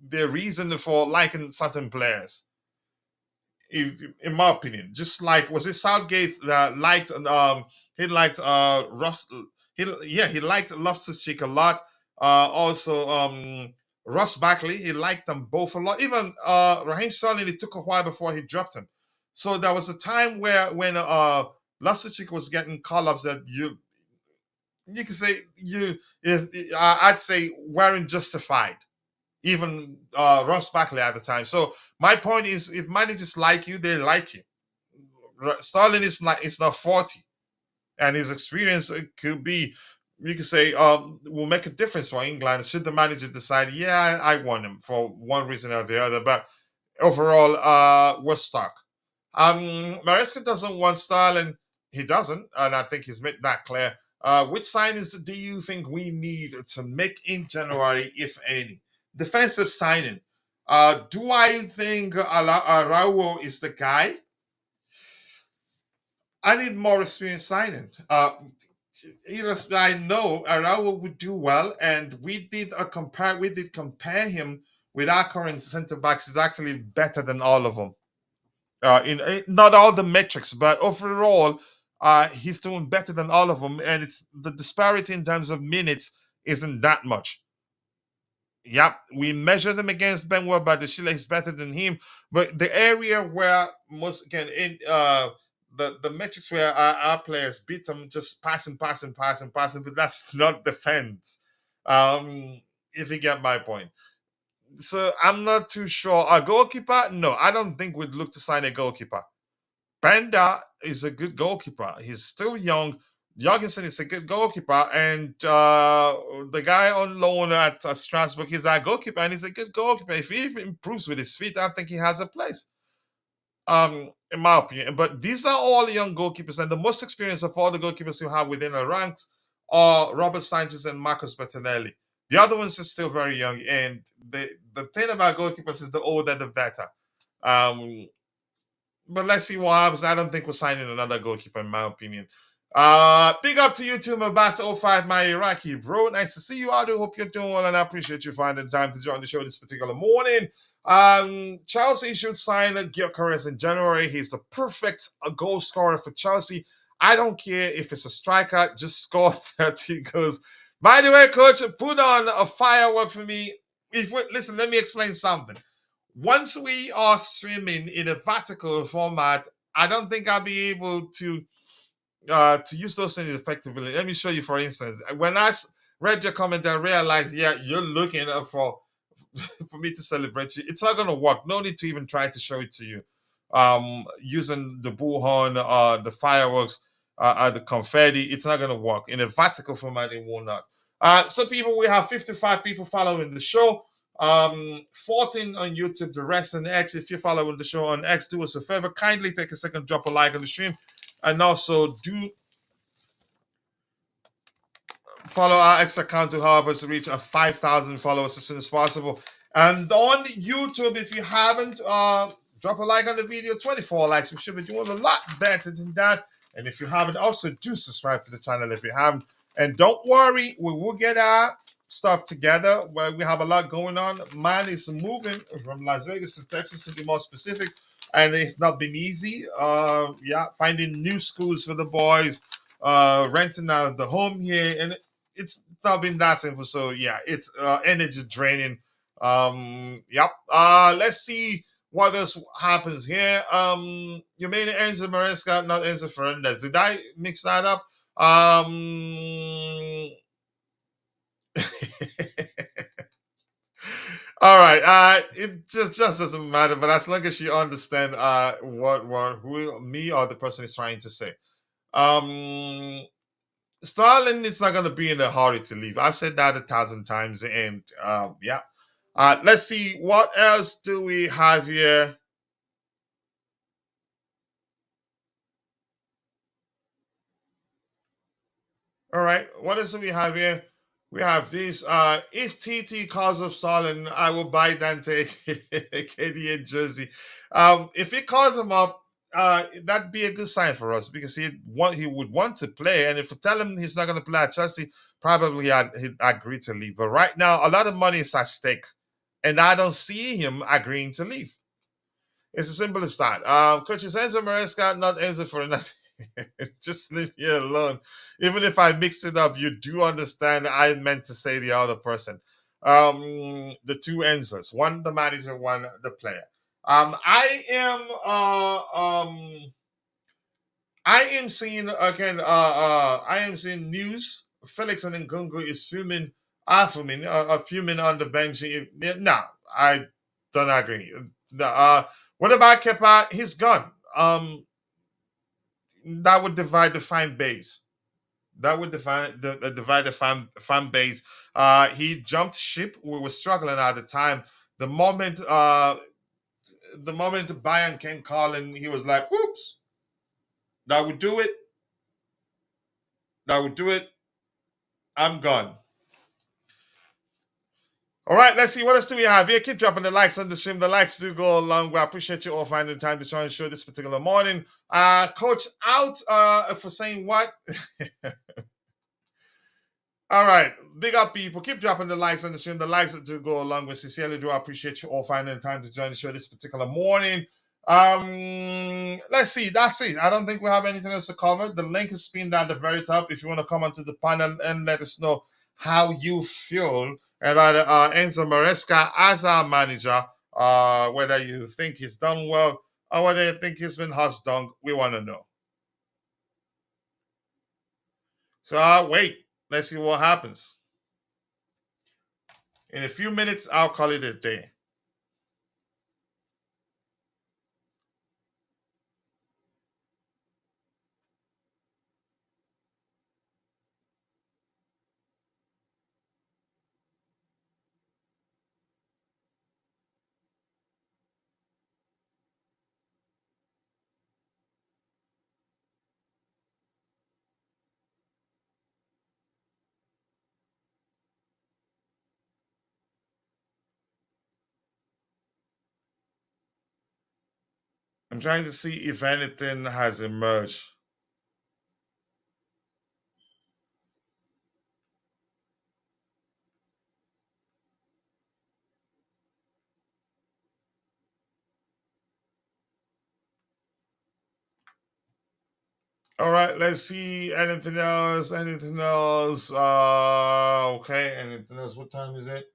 their reason for liking certain players. In my opinion, just like was it Southgate that liked he liked he liked Loftus-Cheek a lot. Also Ross Barkley, he liked them both a lot. Even Raheem Sterling, it took a while before he dropped him. So there was a time where when Loftus-Cheek was getting call-ups that you can say if I'd say weren't justified. Even Ross Barkley at the time. So my point is, if managers like you, they like you. Sterling is not 40, and his experience could be, you could say, will make a difference for England. Should the manager decide, yeah, I want him for one reason or the other, but overall, we're stuck. Maresca doesn't want Sterling. He doesn't, and I think he's made that clear. Which signings do you think we need to make in January, if any? Defensive signing. Do I think Araujo is the guy? I need more experience signing. I know Araujo would do well, and we did compare him with our current centre backs. He's actually better than all of them. In not all the metrics, but overall, he's doing better than all of them, and it's the disparity in terms of minutes isn't that much. Yep, we measure them against Benoit, but the Chile is better than him. But the area where most again in the metrics where our players beat them, just passing, passing, passing, passing, but that's not defense. If you get my point. So I'm not too sure. A goalkeeper? No, I don't think we'd look to sign a goalkeeper. Benda is a good goalkeeper. He's still young. Jorgensen is a good goalkeeper, and the guy on loan at Strasbourg, he's our goalkeeper, and he's a good goalkeeper. If he improves with his feet, I think he has a place. In my opinion. But these are all young goalkeepers, and the most experienced of all the goalkeepers you have within the ranks are Robert Sanchez and Marcos Bettinelli. The other ones are still very young, and the thing about goalkeepers is the older the better. Um, but let's see what happens. I don't think we're signing another goalkeeper, in my opinion. Big up to you too, my Master 05, my Iraqi bro. Nice to see you. I do hope you're doing well, and I appreciate you finding time to join the show this particular morning. Chelsea should sign Gyökeres in January. He's the perfect goal scorer for Chelsea. I don't care if it's a striker, just score 30 goals. By the way, coach, put on a firework for me. Listen, let me explain something. Once we are streaming in a vertical format, I don't think I'll be able to use those things effectively. Let me show you, for instance. When I read your comment, I realized, yeah, you're looking for for me to celebrate you. It's not gonna work. No need to even try to show it to you. Using the bullhorn, the fireworks, the confetti, it's not gonna work. In a vertical format, it will not. So people, we have 55 people following the show. 14 on YouTube, the rest on X. If you're following the show on X, do us a favor, kindly take a second, drop a like on the stream, and also do follow our X account to help us reach 5,000 followers as soon as possible. And on YouTube, if you haven't, drop a like on the video. 24 likes. We should be doing a lot better than that. And if you haven't, also do subscribe to the channel if you haven't. And don't worry, we will get our stuff together where we have a lot going on. Man is moving from Las Vegas to Texas, to be more specific, and it's not been easy. Finding new schools for the boys, renting out the home here, and it's not been that simple. So yeah, it's energy draining. Let's see what else happens here. You made Enzo Maresca, not Enzo Fernandez. Did I mix that up? All right. It just doesn't matter. But as long as you understand who me or the person is trying to say. Starling is not going to be in a hurry to leave. I've said that 1,000 times, and yeah. Let's see what else do we have here. All right, what else do we have here? We have this. If TT calls up Stalin, I will buy Dante KDA jersey. If he calls him up, that'd be a good sign for us because he would want to play. And if we tell him he's not going to play at Chelsea, probably he'd agree to leave. But right now, a lot of money is at stake, and I don't see him agreeing to leave. It's as simple as that. Coach Enzo Maresca, not Enzo Fernandez. Just leave me alone. Even if I mixed it up, you do understand I meant to say the other person. The two Enzos, one the manager, one the player. I am seeing again. I am seeing news. Felix and Nkunku is fuming. Fuming on the bench. No, I don't agree. What about Kepa? He's gone. That would divide the fan base. That would divide the fan base. He jumped ship. We were struggling at the time. The moment Bayern came calling, he was like, "Oops, that would do it." That would do it. I'm gone. All right, let's see. What else do we have here? Keep dropping the likes on the stream. The likes do go a long way. I appreciate you all finding the time to try and show this particular morning. Coach out for saying what? All right, big up, people. Keep dropping the likes on the stream. The likes that do go along with. Sincerely do I appreciate you all finding the time to join the show this particular morning. Let's see. That's it. I don't think we have anything else to cover. The link is pinned down at the very top. If you want to come onto the panel and let us know how you feel about Enzo Maresca as our manager, whether you think he's done well or whether you think he's been hot done, we want to know. So wait. Let's see what happens. In a few minutes, I'll call it a day. I'm trying to see if anything has emerged. All right, let's see. Anything else? Anything else? Okay. Anything else? What time is it?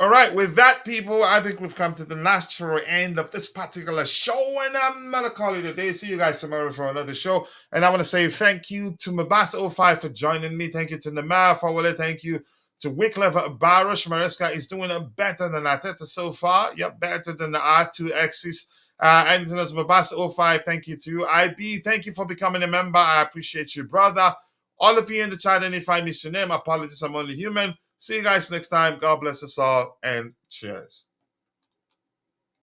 All right, with that, people, I think we've come to the natural end of this particular show, and I'm gonna call it a day. See you guys tomorrow for another show. And I want to say thank you to Mabasta05 for joining me. Thank you to Namara Fawale. Thank you to Wycliffe Baruch. Maresca is doing it better than Ateta so far. Yep, better than the R2X's. And to Mabasta05, thank you to you. IB, thank you for becoming a member. I appreciate you, brother. All of you in the chat, and if I miss your name, apologies, I'm only human. See you guys next time. God bless us all, and cheers.